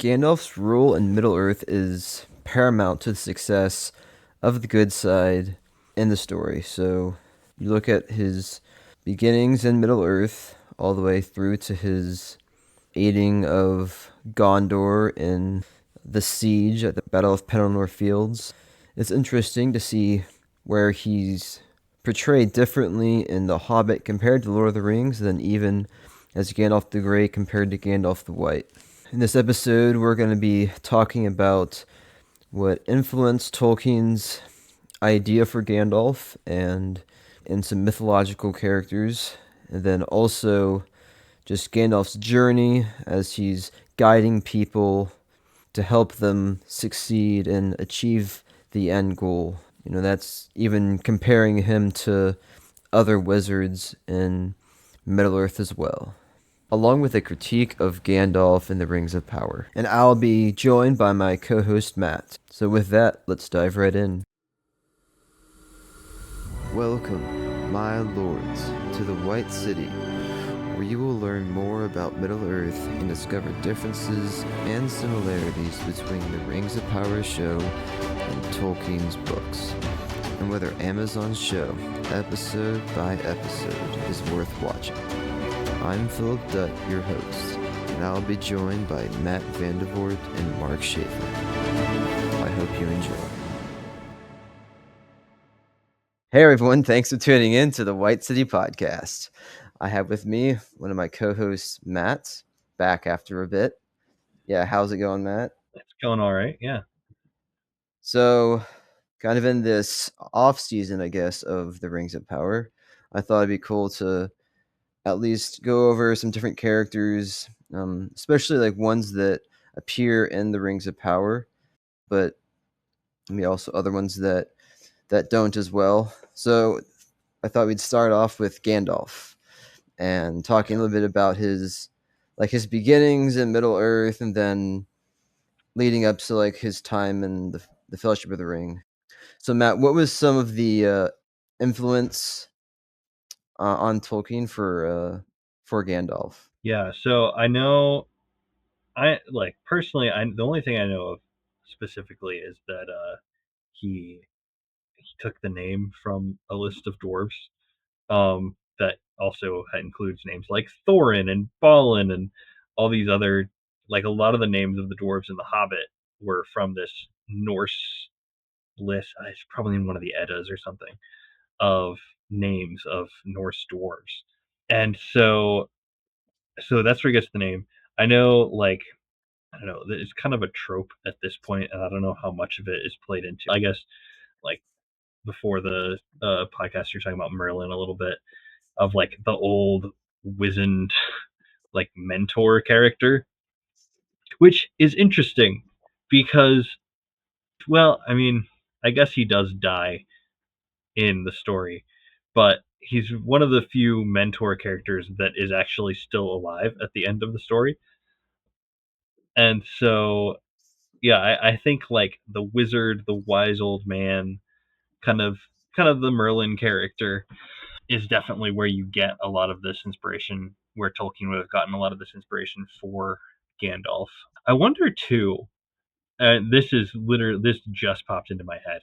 Gandalf's role in Middle-earth is paramount to the success of the good side in the story. So you look at his beginnings in Middle-earth all the way through to his aiding of Gondor in the siege at the Battle of Pelennor Fields. It's interesting to see where he's portrayed differently in The Hobbit compared to Lord of the Rings than even as Gandalf the Grey compared to Gandalf the White. In this episode, we're going to be talking about what influenced Tolkien's idea for Gandalf and some mythological characters, and then also just Gandalf's journey as he's guiding people to help them succeed and achieve the end goal. That's even comparing him to other wizards in Middle-earth as well, along with a critique of Gandalf and the Rings of Power. And I'll be joined by my co-host Matt. So with that, let's dive right in. Welcome, my lords, to the White City, where you will learn more about Middle-earth and discover differences and similarities between the Rings of Power show and Tolkien's books, and whether Amazon's show, episode by episode, is worth watching. I'm Philip Dutt, your host, and I'll be joined by Matt Vandervoort and Mark Schaefer. I hope you enjoy. Hey everyone, thanks for tuning in to the White City Podcast. I have with me one of my co-hosts, Matt, back after a bit. Yeah, how's it going, Matt? It's going all right, yeah. So, kind of in this off-season, I guess, of the Rings of Power, I thought it'd be cool to at least go over some different characters, especially like ones that appear in the Rings of Power, but maybe also other ones that don't as well. So I thought we'd start off with Gandalf and talking a little bit about his beginnings in Middle Earth, and then leading up to like his time in the Fellowship of the Ring. So Matt, what was some of the influence on Tolkien for Gandalf? Yeah, so I know personally the only thing I know of specifically is that he took the name from a list of dwarves that also includes names like Thorin and Balin and all these other, like a lot of the names of the dwarves in the Hobbit were from this Norse list. It's probably in one of the Eddas or something of names of Norse dwarves. And so that's where he gets the name. I know, like, I don't know, it's kind of a trope at this point, and I don't know how much of it is played into. I guess, like, before the podcast, you're talking about Merlin a little bit, of like the old wizened, like, mentor character, which is interesting because, well, I mean, I guess he does die in the story, but he's one of the few mentor characters that is actually still alive at the end of the story. And so, yeah, I think like the wizard, the wise old man, kind of the Merlin character is definitely where you get a lot of this inspiration, where Tolkien would have gotten a lot of this inspiration for Gandalf. I wonder too, this just popped into my head.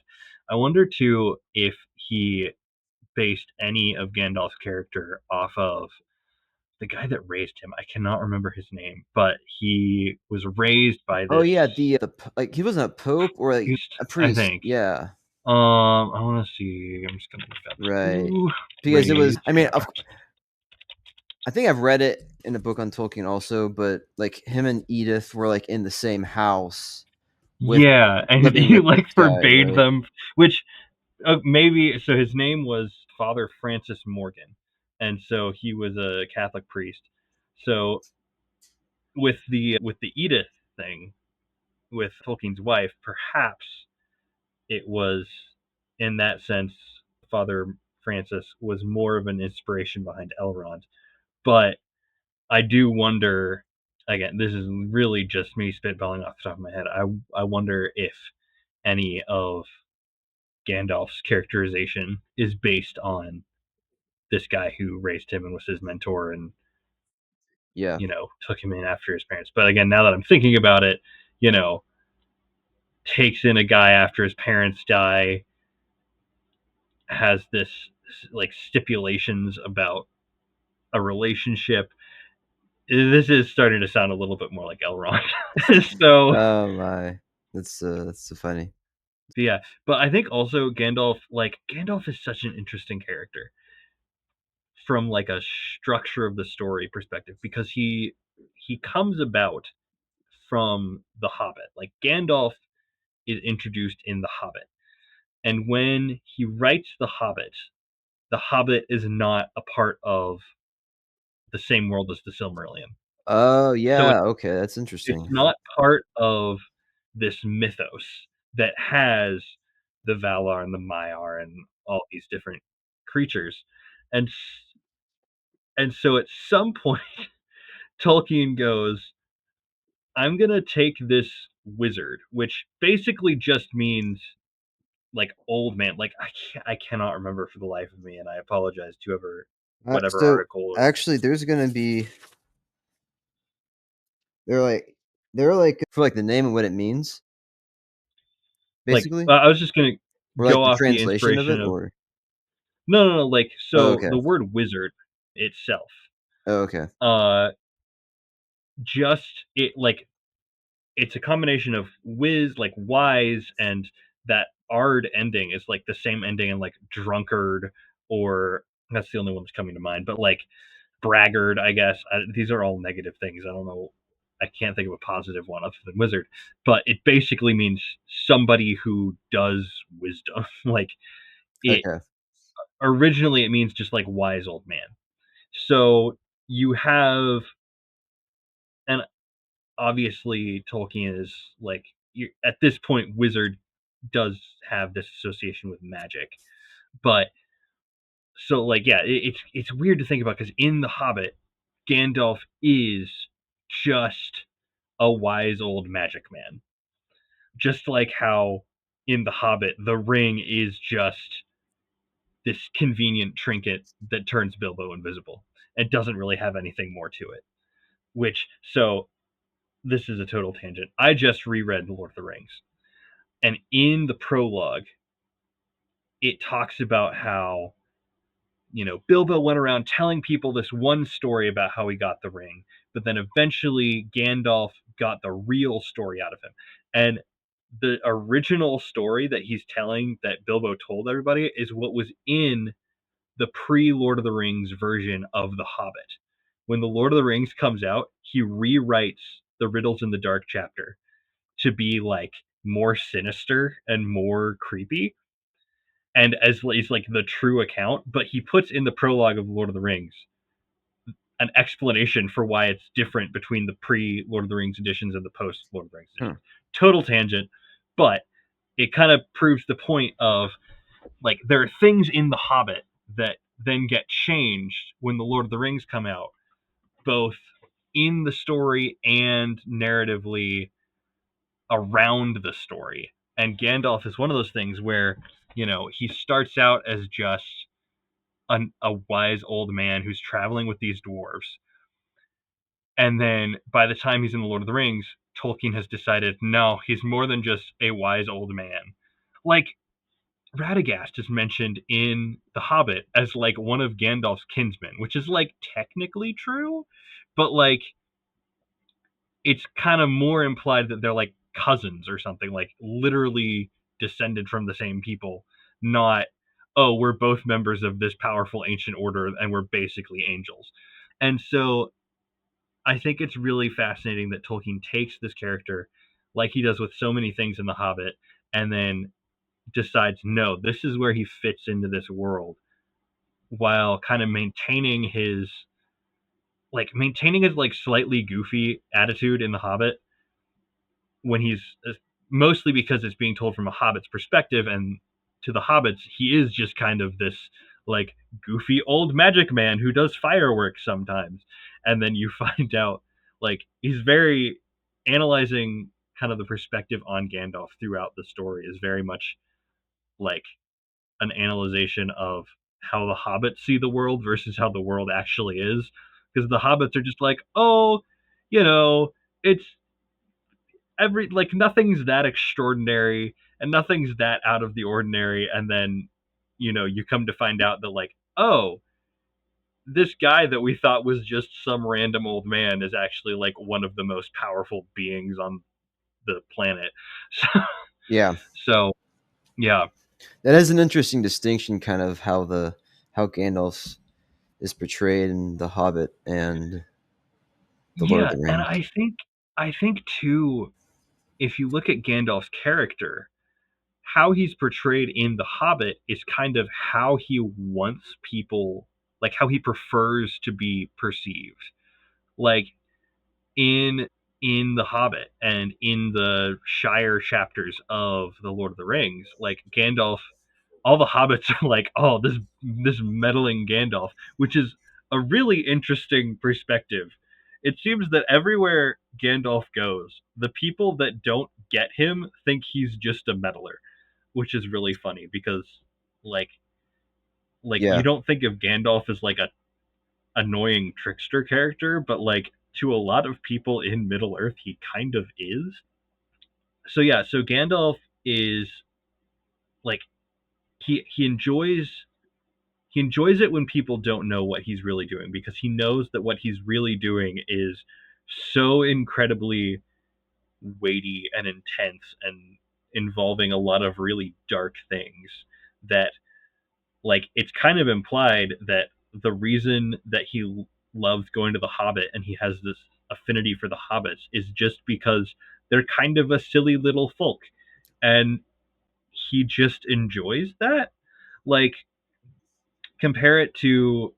I wonder too if he based any of Gandalf's character off of the guy that raised him. I cannot remember his name, but he was raised by Oh this. yeah, the like he wasn't a pope or like a I priest. think. Yeah, I want to see. I'm just gonna look up. right. Who Because it was. raised I mean, Gandalf? I think I've read it in a book on Tolkien also, but like him and Edith were like in the same house with Yeah, and living he with like this guy, forbade right? them, which maybe so. His name was Father Francis Morgan, and so he was a Catholic priest. So with the Edith thing with Tolkien's wife, perhaps it was in that sense Father Francis was more of an inspiration behind Elrond. But I do wonder, again, this is really just me spitballing off the top of my head. I wonder if any of Gandalf's characterization is based on this guy who raised him and was his mentor, and Yeah. took him in after his parents. But again, now that I'm thinking about it, you know, takes in a guy after his parents die, has this like stipulations about a relationship. This is starting to sound a little bit more like Elrond. So Oh my, that's so funny. yeah, but I think also Gandalf is such an interesting character from like a structure of the story perspective because he comes about from the Hobbit. Like Gandalf is introduced in the Hobbit, and when he writes the Hobbit is not a part of the same world as the Silmarillion. Oh So yeah, okay, that's it's interesting. not part of this mythos that has the Valar and the Maiar and all these different creatures. And and so at some point Tolkien goes, I'm going to take this wizard, which basically just means like old man. Like I cannot remember for the life of me, and I apologize to whoever whatever So article or actually, there's gonna be they're like they're like for like the name and what it means, like basically, I was just going to or like go the off the translation of inspiration it, of or no, like oh, so okay, the word wizard itself oh, okay, uh just it like it's a combination of whiz like wise and that ard ending is like the same ending in like drunkard or that's the only one that's coming to mind but like braggart I guess these are all negative things I don't know I can't think of a positive one other than wizard but it basically means somebody who does wisdom like it okay, originally it means just like wise old man so you have and obviously Tolkien is like at this point wizard does have this association with magic but so like yeah it's weird to think about because in the Hobbit Gandalf is just a wise old magic man just like how in the Hobbit the ring is just this convenient trinket that turns Bilbo invisible and doesn't really have anything more to it which so this is a total tangent I just reread Lord of the Rings and in the prologue it talks about how Bilbo went around telling people this one story about how he got the ring, but then eventually Gandalf got the real story out of him. And the original story that he's telling that Bilbo told everybody is what was in the pre Lord of the Rings version of The Hobbit. When the Lord of the Rings comes out, he rewrites the Riddles in the Dark chapter to be like more sinister and more creepy and as is like the true account, but he puts in the prologue of Lord of the Rings an explanation for why it's different between the pre Lord of the Rings editions and the post Lord of the Rings hmm. editions. Total tangent, but it kind of proves the point of like there are things in the Hobbit that then get changed when the Lord of the Rings come out, both in the story and narratively around the story. And Gandalf is one of those things where, he starts out as just a wise old man who's traveling with these dwarves. And then by the time he's in the Lord of the Rings, Tolkien has decided no, he's more than just a wise old man. Like Radagast is mentioned in The Hobbit as like one of Gandalf's kinsmen, which is like technically true, but like it's kind of more implied that they're like cousins or something, like literally descended from the same people, not oh, we're both members of this powerful ancient order and we're basically angels. And so I think it's really fascinating that Tolkien takes this character like he does with so many things in The Hobbit and then decides no, this is where he fits into this world while kind of maintaining his like slightly goofy attitude in The Hobbit when he's mostly because it's being told from a hobbit's perspective and to the hobbits he is just kind of this like goofy old magic man who does fireworks sometimes and then you find out like he's very analyzing kind of the perspective on Gandalf throughout the story is very much like an analyzation of how the hobbits see the world versus how the world actually is because the hobbits are just like, oh, you know, it's like nothing's that extraordinary and nothing's that out of the ordinary, and then you come to find out that like, oh, this guy that we thought was just some random old man is actually like one of the most powerful beings on the planet. Yeah, So yeah, that is an interesting distinction, kind of how Gandalf is portrayed in The Hobbit and The Lord of yeah, the and Rings. I think too, if you look at Gandalf's character, how he's portrayed in The Hobbit is kind of how he wants people, like how he prefers to be perceived. Like in The Hobbit and in the Shire chapters of The Lord of the Rings, like Gandalf, all the hobbits are like, oh, this meddling Gandalf, which is a really interesting perspective. It seems that everywhere Gandalf goes, the people that don't get him think he's just a meddler, which is really funny because like you Yeah, don't think of Gandalf as like a annoying trickster character, but like to a lot of people in Middle Earth, he kind of is. So yeah, so Gandalf is like he enjoys it when people don't know what he's really doing, because he knows that what he's really doing is so incredibly weighty and intense and involving a lot of really dark things that, like, it's kind of implied that the reason that he loves going to the Hobbit and he has this affinity for the hobbits is just because they're kind of a silly little folk, and he just enjoys that. Like, compare it to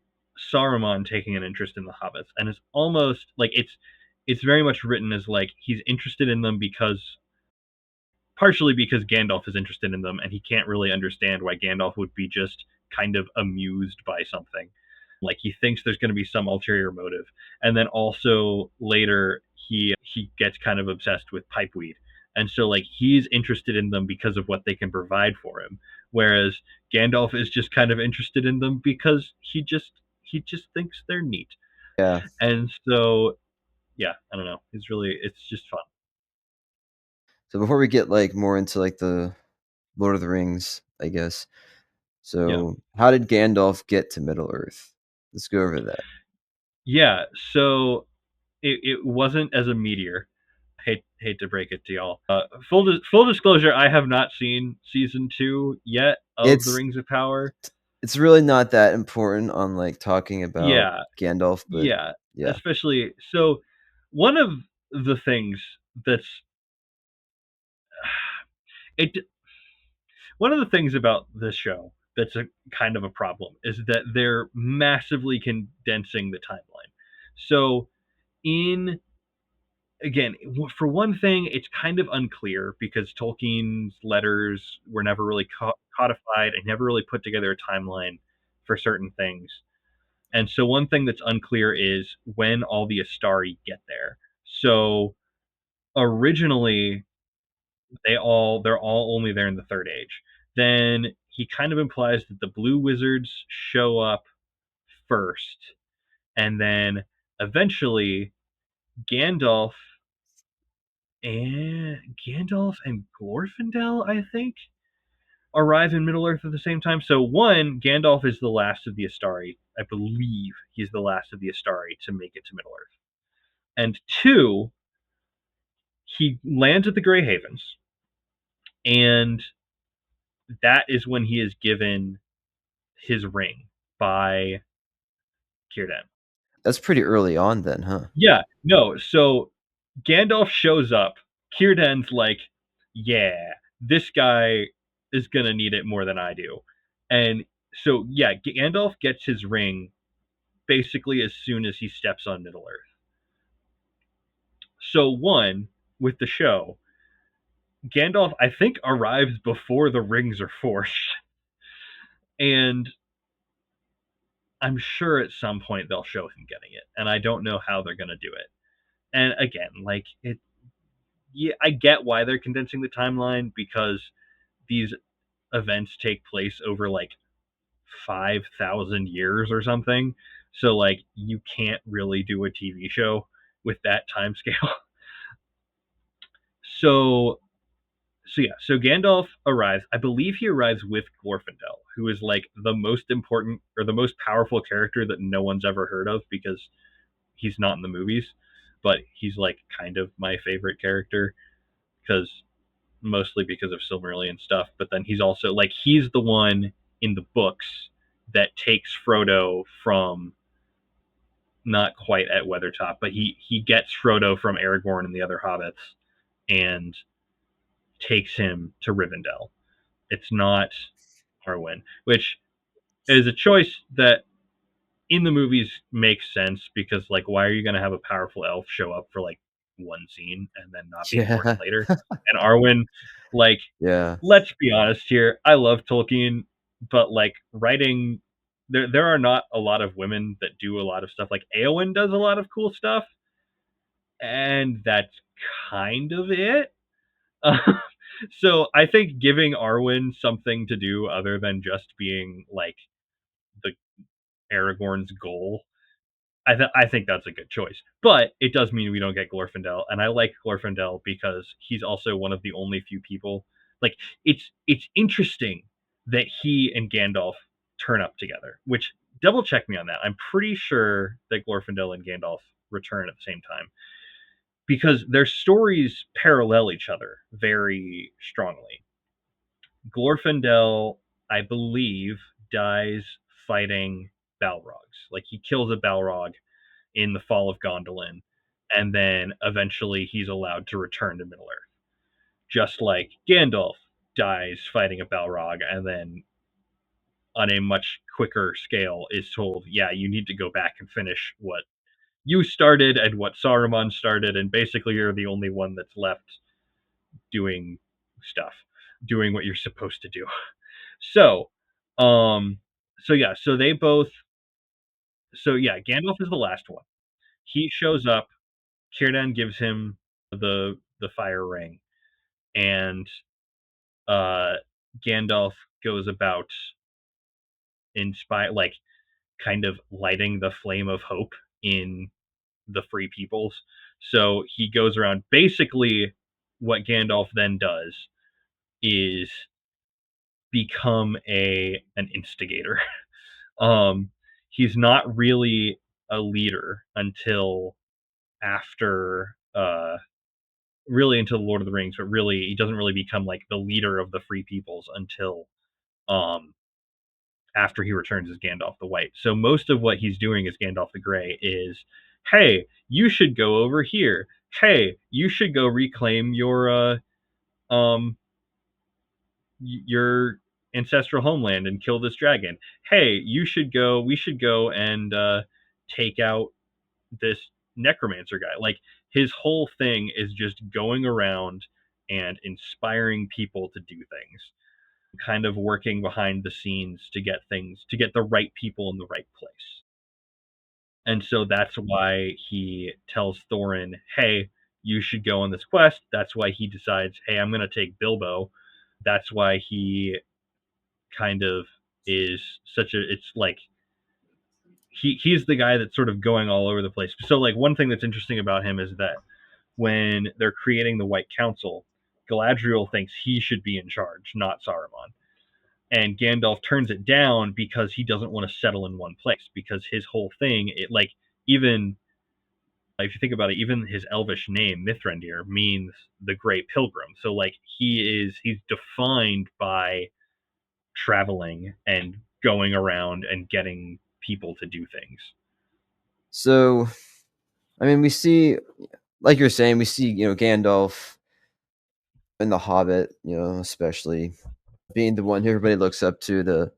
Saruman taking an interest in the hobbits, and it's almost like it's very much written as like he's interested in them because, partially because Gandalf is interested in them and he can't really understand why Gandalf would be just kind of amused by something. Like, he thinks there's going to be some ulterior motive. And then also later he gets kind of obsessed with pipeweed. And so like he's interested in them because of what they can provide for him, whereas Gandalf is just kind of interested in them because he just thinks they're neat. yeah. And so yeah, I don't know. It's just fun. So before we get like more into like the Lord of the Rings, I guess. Yeah. So how did Gandalf get to Middle Earth? Let's go over that. Yeah. So it wasn't as a meteor. Hate to break it to y'all. Full disclosure, I have not seen season 2 yet of The It's Rings of Power. it's really not that important on like talking about Yeah, Gandalf, but yeah, yeah, especially so. One of the things that's it. One of the things about this show that's a kind of a problem is that they're massively condensing the timeline. So in again, for one thing, it's kind of unclear because Tolkien's letters were never really codified and never really put together a timeline for certain things. And so one thing that's unclear is when all the Istari get there. So originally they're all only there in the third age. Then he kind of implies that the blue wizards show up first, and then eventually Gandalf and Glorfindel, I think, arrive in Middle Earth at the same time. So one, Gandalf is the last of the Istari. I believe he's the last of the Istari to make it to Middle Earth. And two, he lands at the Grey Havens, and that is when he is given his ring by Círdan. that's pretty early on then, huh? Yeah, no. So Gandalf shows up. Círdan's like, yeah, this guy is gonna need it more than I do. And so yeah, Gandalf gets his ring basically as soon as he steps on Middle Earth. So one, with the show, Gandalf I think arrives before the rings are forged. And I'm sure at some point they'll show him getting it. And I don't know how they're gonna do it. And again, like it yeah, I get why they're condensing the timeline because these events take place over like 5,000 years or something. So like you can't really do a TV show with that time scale. so so Gandalf arrives. I believe he arrives with Glorfindel, who is like the most important or the most powerful character that no one's ever heard of because he's not in the movies, but he's like kind of my favorite character because mostly because of Silmarillion stuff. But then he's also like he's the one in the books that takes Frodo from not quite at Weathertop, but he gets Frodo from Aragorn and the other hobbits and takes him to Rivendell. It's not Arwen, which is a choice that in the movies makes sense because like why are you going to have a powerful elf show up for like one scene and then not be important Yeah. later? And Arwen, like, Yeah. let's be honest here, I love Tolkien, but like writing there are not a lot of women that do a lot of stuff. Like Eowyn does a lot of cool stuff, and that's kind of it. So I think giving Arwen something to do other than just being like the Aragorn's goal, I think that's a good choice. But it does mean we don't get Glorfindel, and I like Glorfindel because he's also one of the only few people. Like it's interesting that he and Gandalf turn up together. Which double check me on that. I'm pretty sure that Glorfindel and Gandalf return at the same time because their stories parallel each other very strongly. Glorfindel, I believe, dies fighting Balrogs. Like he kills a Balrog in the Fall of Gondolin, and then eventually he's allowed to return to Middle Earth. Just like Gandalf dies fighting a Balrog, and then on a much quicker scale is told, yeah, you need to go back and finish what you started and what Saruman started, and basically you're the only one that's left doing stuff, doing what you're supposed to do. So, um, so yeah, so they both, so yeah, Gandalf is the last one. He shows up. Círdan gives him the fire ring, and uh, Gandalf goes about inspire like kind of lighting the flame of hope in the free peoples. So he goes around. Basically, what Gandalf then does is become a an instigator. Um, he's not really a leader until after really until Lord of the Rings, but really he doesn't really become like the leader of the free peoples until um after he returns as Gandalf the White. So most of what he's doing as Gandalf the Grey is, hey, you should go over here. Hey, you should go reclaim um your ancestral homeland and kill this dragon. Hey, you should go. We should go and take out this necromancer guy. Like his whole thing is just going around and inspiring people to do things, kind of working behind the scenes to get the right people in the right place. And so that's why he tells Thorin, "Hey, you should go on this quest." That's why he decides, "Hey, I'm going to take Bilbo." That's why he kind of is such a it's like he's the guy that's sort of going all over the place. So like one thing that's interesting about him is that when they're creating the White Council, Galadriel thinks he should be in charge, not Saruman. And Gandalf turns it down because he doesn't want to settle in one place because his whole thing it like even if you think about it, even his elvish name, Mithrandir, means the Great Pilgrim. So like he's defined by traveling and going around and getting people to do things. So, I mean, we see, like you're saying, we see, Gandalf in The Hobbit, especially being the one who everybody looks up to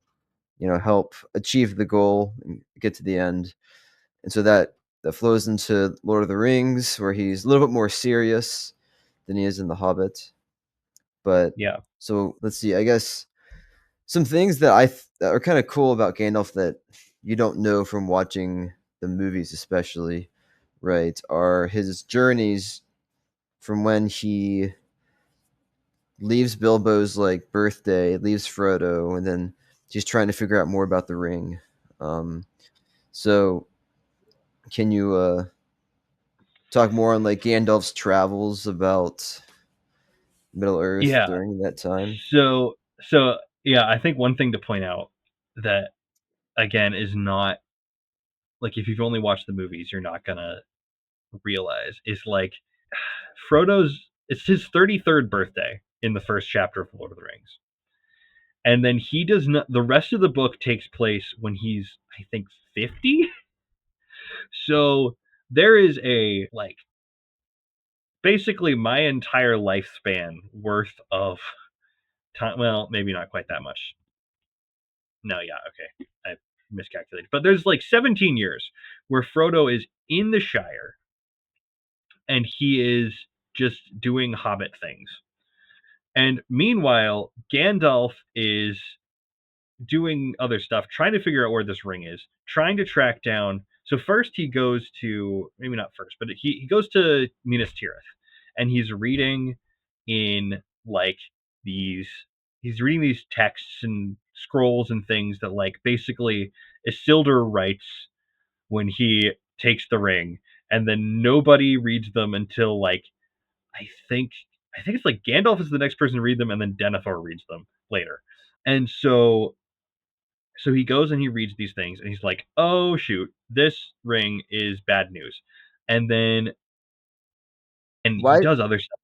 help achieve the goal and get to the end. And so that flows into Lord of the Rings, where he's a little bit more serious than he is in The Hobbit. But Yeah. so let's see. I guess some things that are kind of cool about Gandalf that you don't know from watching the movies, especially, right, are his journeys from when he leaves Bilbo's like birthday, leaves Frodo, and then he's trying to figure out more about the ring. Um, so Can you talk more on like Gandalf's travels about Middle Earth Yeah. during that time? So yeah, I think one thing to point out that again is not like if you've only watched the movies, you're not gonna realize is like Frodo's it's his 33rd birthday in the first chapter of Lord of the Rings. And then he does not the rest of the book takes place when he's I think 50. So there is a like basically my entire lifespan worth of time. Well, maybe not quite that much. No, yeah, okay. I miscalculated. But there's like 17 years where Frodo is in the Shire and he is just doing Hobbit things. And meanwhile, Gandalf is doing other stuff, trying to figure out where this ring is, trying to track down. So first he goes to maybe not first, but he goes to Minas Tirith, and he's reading in like these he's reading these texts and scrolls and things that like basically Isildur writes when he takes the ring, and then nobody reads them until like I think I think it's like Gandalf is the next person to read them, and then Denethor reads them later. And so he goes and he reads these things and he's like, "Oh shoot, this ring is bad news." And then and he Why does other stuff.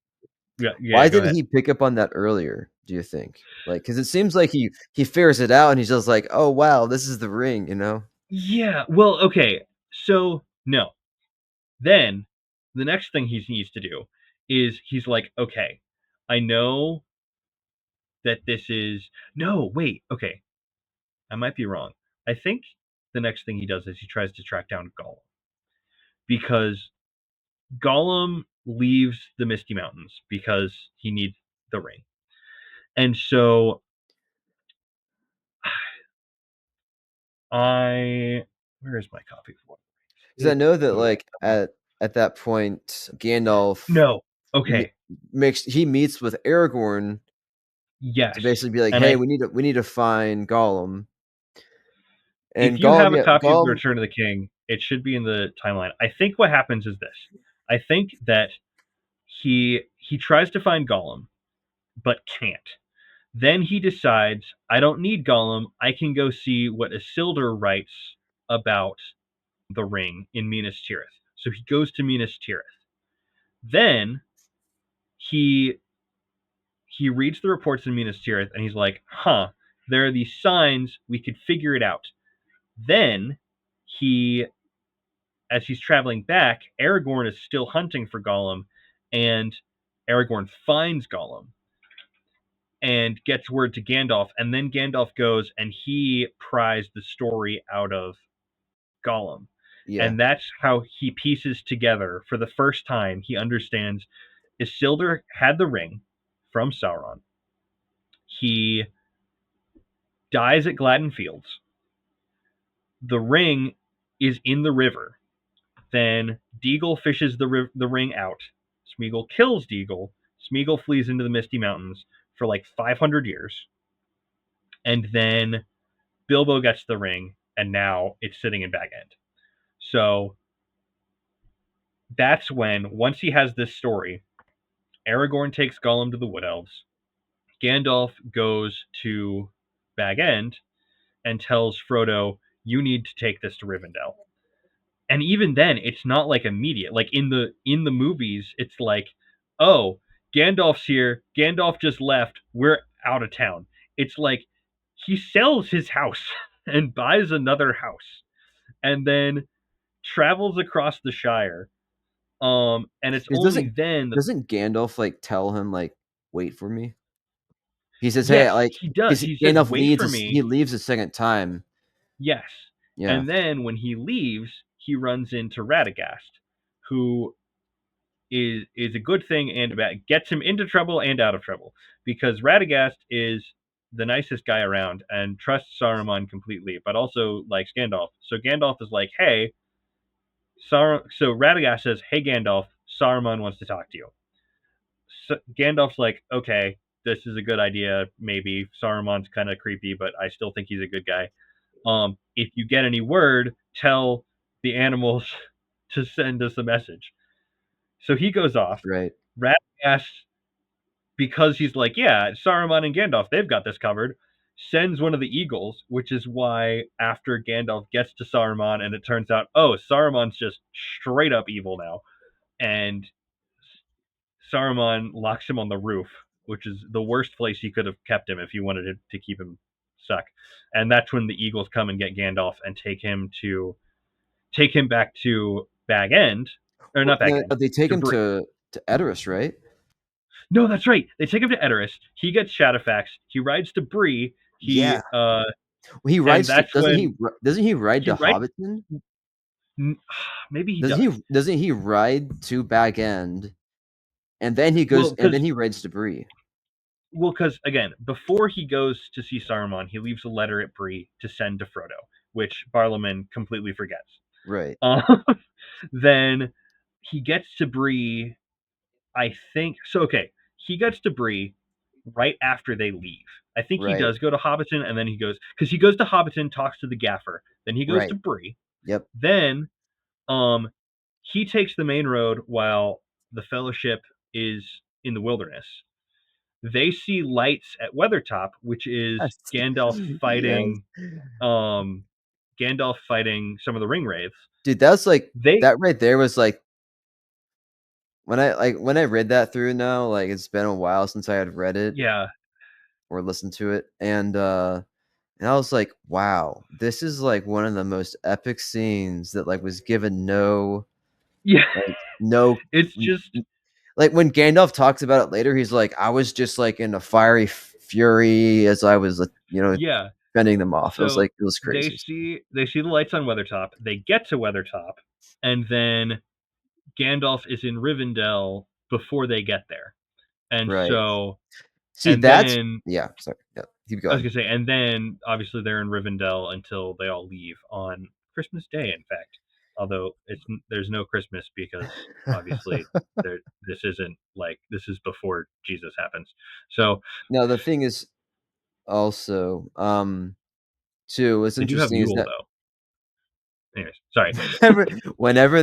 Yeah, yeah, why go didn't ahead. he pick up on that earlier, do you think? Like cuz it seems like he figures it out and he's just like, "Oh wow, this is the ring," you know? Yeah, well, okay. So, no. Then the next thing he needs to do is he's like, "Okay, I know that this is no, wait, okay. I might be wrong. I think the next thing he does is he tries to track down Gollum because Gollum leaves the Misty Mountains because he needs the ring. And so I where is my copy of what? Cuz I It know that was like at that point Gandalf no. m- Okay. he meets with Aragorn to Yes. basically be like, And "Hey, I we need to find Gollum." if And you Gollum, have a yeah, copy of the Gollum, Return of the King, it should be in the timeline. I think what happens is this. I think that he tries to find Gollum, but can't. Then he decides, I don't need Gollum. I can go see what Isildur writes about the ring in Minas Tirith. So he goes to Minas Tirith. Then he he reads the reports in Minas Tirith and he's like, huh, there are these signs, we could figure it out. Then he as he's traveling back, Aragorn is still hunting for Gollum, and Aragorn finds Gollum and gets word to Gandalf, and then Gandalf goes and he pries the story out of Gollum. yeah, And that's how he pieces together for the first time he understands Isildur had the ring from Sauron. He dies at Gladden Fields. The ring is in the river. Then Deagle fishes the ring out. Smeagol kills Deagle. Smeagol flees into the Misty Mountains for like 500 years. And then Bilbo gets the ring, and now it's sitting in Bag End. So that's when, once he has this story, Aragorn takes Gollum to the Wood Elves. Gandalf goes to Bag End and tells Frodo, "You need to take this to Rivendell." And even then, it's not like immediate. Like in the movies, it's like, "Oh, Gandalf's here. Gandalf just left. We're out of town." It's like he sells his house and buys another house, and then travels across the Shire. And it's 'cause only then that doesn't Gandalf, like, tell him, like, "Wait for me"? He says, "Hey," yes, like, he does. 'cause He says, Gandalf "Wait for he me." leaves a second time. Yes. Yeah. And then when he leaves, he runs into Radagast, who is a good thing and bad. Gets him into trouble and out of trouble because Radagast is the nicest guy around and trusts Saruman completely, but also likes Gandalf. So Gandalf is like, "Hey, So Radagast says, "Hey Gandalf, Saruman wants to talk to you." So Gandalf's like, "Okay, this is a good idea. Maybe Saruman's kind of creepy, but I still think he's a good guy. If you get any word, tell the animals." to send us a message. So he goes off. Right. Radagast, because he's like, yeah, Saruman and Gandalf, they've got this covered, sends one of the eagles, which is why after Gandalf gets to Saruman and it turns out, oh, Saruman's just straight up evil now. And Saruman locks him on the roof, which is the worst place he could have kept him if you wanted to keep him stuck. And that's when the eagles come and get Gandalf and take him back to Bag End, or Well, not Bag no, End, they take to him Bree. to Edoras, right? No, that's right. They take him to Edoras. He gets Shadowfax. He rides to Bree. Yeah. He Well, he and rides to that's when doesn't he ride he to rides. Hobbiton? Maybe he does. Doesn't he ride to Bag End and then he Well, goes and then because he rides to Bree. again, before he goes to see Saruman, he leaves a letter at Bree to send to Frodo, which Barlaman completely forgets. Right. Um, then he gets to Bree. I think so. Okay, he gets to Bree right after they leave. I think he Right. does go to Hobbiton, and then he goes because he goes to Hobbiton, talks to the Gaffer, then he goes to Right. Bree. Yep. Then um, he takes the main road while the Fellowship is in the wilderness. They see lights at Weathertop, which is Yes. um, Gandalf fighting some of the ring wraiths. Dude, that's like They that right there was like when I read that through now, like it's been a while since I had read it yeah or listened to it, and I was like, wow, this is like one of the most epic scenes that like was given yeah like no it's n- just n- like when Gandalf talks about it later, he's like, I was just like in a fiery fury as I was, yeah. fending them off. It was So like it was crazy. they see the lights on Weathertop. They get to Weathertop, and then Gandalf is in Rivendell before they get there. And Right. so See, and that's then yeah. Sorry. Yeah. Keep I was going. gonna say, and then obviously they're in Rivendell until they all leave on Christmas Day. In fact, although there's no Christmas because obviously there this isn't like this is before Jesus happens. So Now the thing is also, too, what's they do have interesting is Yule that though. Anyways, sorry. whenever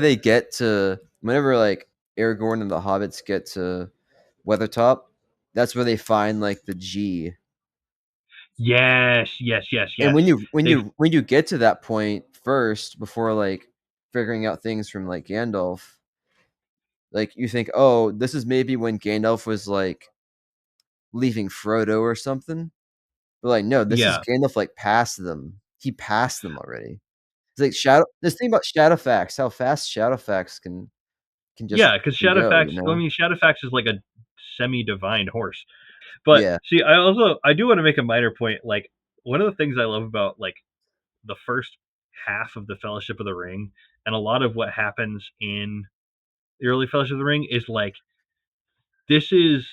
whenever like Aragorn and the hobbits get to Weathertop, that's where they find like the G. Yes, yes, yes, And yes. They when you get to that point first before like figuring out things from like Gandalf, like you think, "Oh, this is maybe when Gandalf was like leaving Frodo or something." But like no, this is yeah. Gandalf like past them. He passed them already. It's like Shadow this thing about Shadowfax, how fast Shadowfax can just Yeah, because can go, you Shadowfax. I know? mean, Shadowfax is like a semi-divine horse. But Yeah. see, I do want to make a minor point. Like one of the things I love about like the first half of the Fellowship of the Ring, and a lot of what happens in the early Fellowship of the Ring is like this is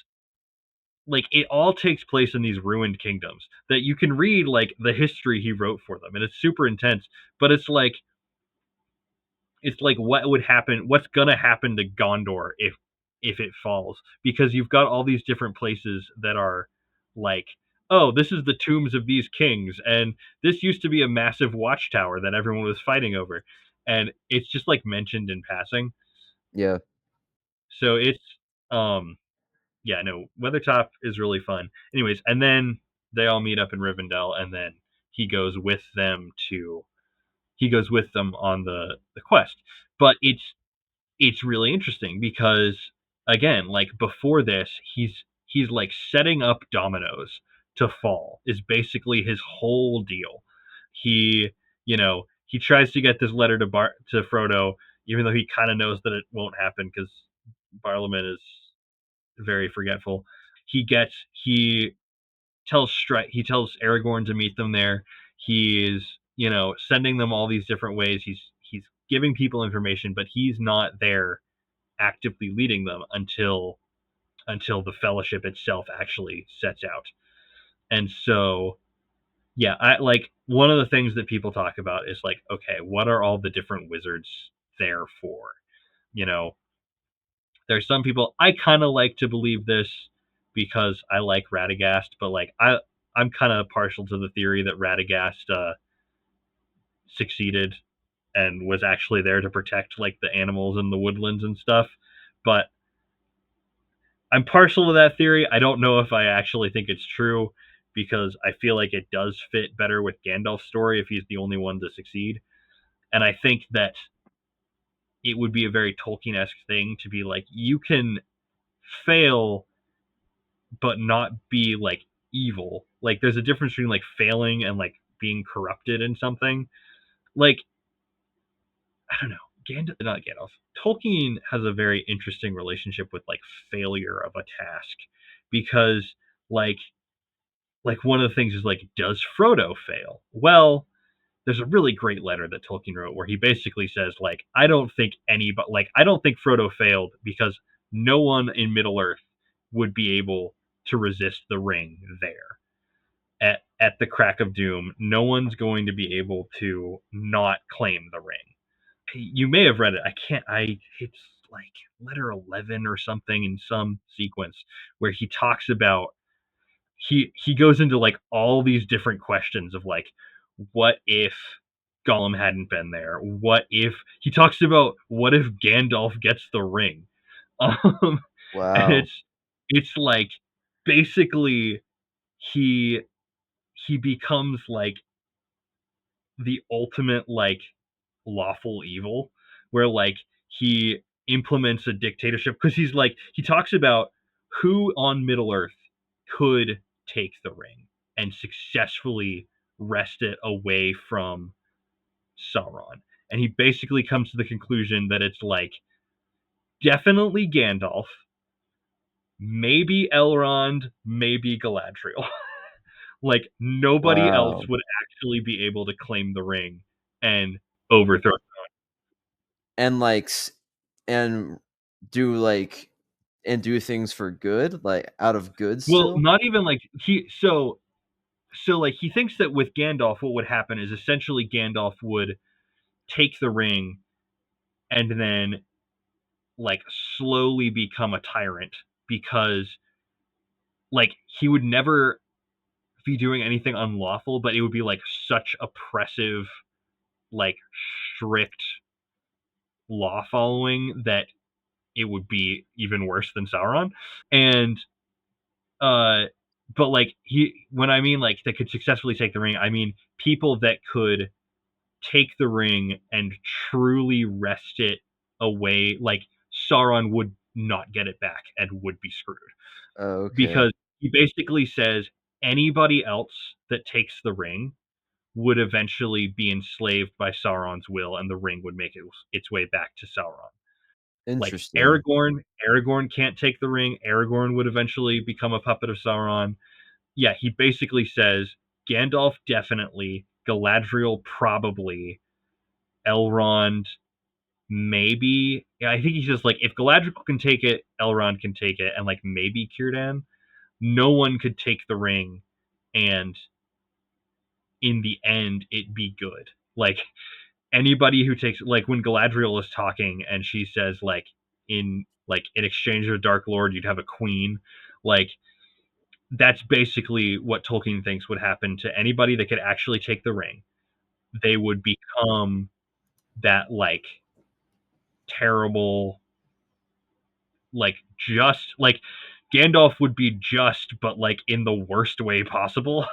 like it all takes place in these ruined kingdoms that you can read like the history he wrote for them, and it's super intense. But it's like what would happen what's gonna happen to Gondor if it falls, because you've got all these different places that are like, oh, this is the tombs of these kings, and this used to be a massive watchtower that everyone was fighting over, and it's just like mentioned in passing. Yeah. So it's um yeah, no, Weathertop is really fun. Anyways, and then they all meet up in Rivendell, and then he goes with them to he goes with them on the quest. But it's really interesting because again, like before this, he's like setting up dominoes to fall is basically his whole deal. He, he tries to get this letter to Frodo, even though he kind of knows that it won't happen because Barlaman is very forgetful. He he tells Aragorn to meet them there. He's sending them all these different ways. He's giving people information, but he's not there actively leading them until the Fellowship itself actually sets out. And so, yeah, I like one of the things that people talk about is like, okay, what are all the different wizards there for? You know, there's some people I kind of like to believe this because I like Radagast, but like I'm kind of partial to the theory that Radagast succeeded and was actually there to protect like the animals in the woodlands and stuff. But I'm partial to that theory. I don't know if I actually think it's true because I feel like it does fit better with Gandalf's story if he's the only one to succeed. And I think that it would be a very Tolkien-esque thing to be like, you can fail but not be like evil. Like there's a difference between like failing and like being corrupted in something. Like I don't know, not Gandalf. Tolkien has a very interesting relationship with like failure of a task because like one of the things is like, does Frodo fail? Well, there's a really great letter that Tolkien wrote where he basically says like, I don't think Frodo failed because no one in Middle Earth would be able to resist the ring there at the crack of doom. No one's going to be able to not claim the ring. You may have read it. I can't. I It's like letter 11 or something in some sequence where he talks about he goes into like all these different questions of like, what if Gollum hadn't been there? What if he talks about what if Gandalf gets the ring? Um, and Wow. it's like basically he he becomes like the ultimate like lawful evil where like he implements a dictatorship because he talks about who on Middle Earth could take the ring and successfully wrest it away from Sauron. And he basically comes to the conclusion that it's like definitely Gandalf, maybe Elrond, maybe Galadriel. Like nobody else Wow. would actually be able to claim the ring and overthrow. And like and do like and do things for good, like out of good Well, still? not even like like he thinks that with Gandalf, what would happen is essentially Gandalf would take the ring and then like slowly become a tyrant because like he would never be doing anything unlawful, but it would be like such oppressive, like strict law following that it would be even worse than Sauron. And uh but like he when I mean like that could successfully take the ring, I mean people that could take the ring and truly wrest it away, like Sauron would not get it back and would be screwed. Oh, okay. Because he basically says anybody else that takes the ring would eventually be enslaved by Sauron's will and the ring would make its way back to Sauron. Like Interesting. Aragorn can't take the ring. Aragorn would eventually become a puppet of Sauron. Yeah, he basically says Gandalf definitely, Galadriel probably, Elrond maybe. Yeah, I think he's just like, if Galadriel can take it, Elrond can take it, and like maybe Círdan. No one could take the ring, and in the end, it be good. Like anybody who takes, like when Galadriel is talking and she says in exchange of Dark Lord, you'd have a queen. Like that's basically what Tolkien thinks would happen to anybody that could actually take the ring. They would become that like terrible, like just like Gandalf would be just, but like in the worst way possible,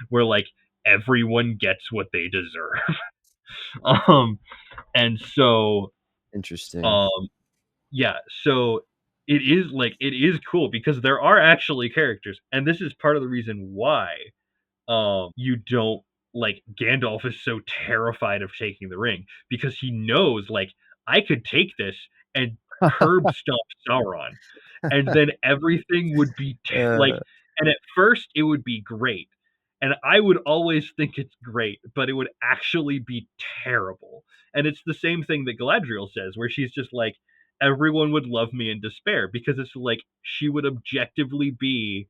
where like everyone gets what they deserve. um, and so Interesting. um, yeah, so it is cool because there are actually characters, and this is part of the reason why you don't like Gandalf is so terrified of taking the ring because he knows like I could take this and curb stomp Sauron and then everything would be like Uh, and at first it would be great and I would always think it's great but it would actually be terrible and it's the same thing that Galadriel says where she's just like everyone would love me in despair because it's like she would objectively be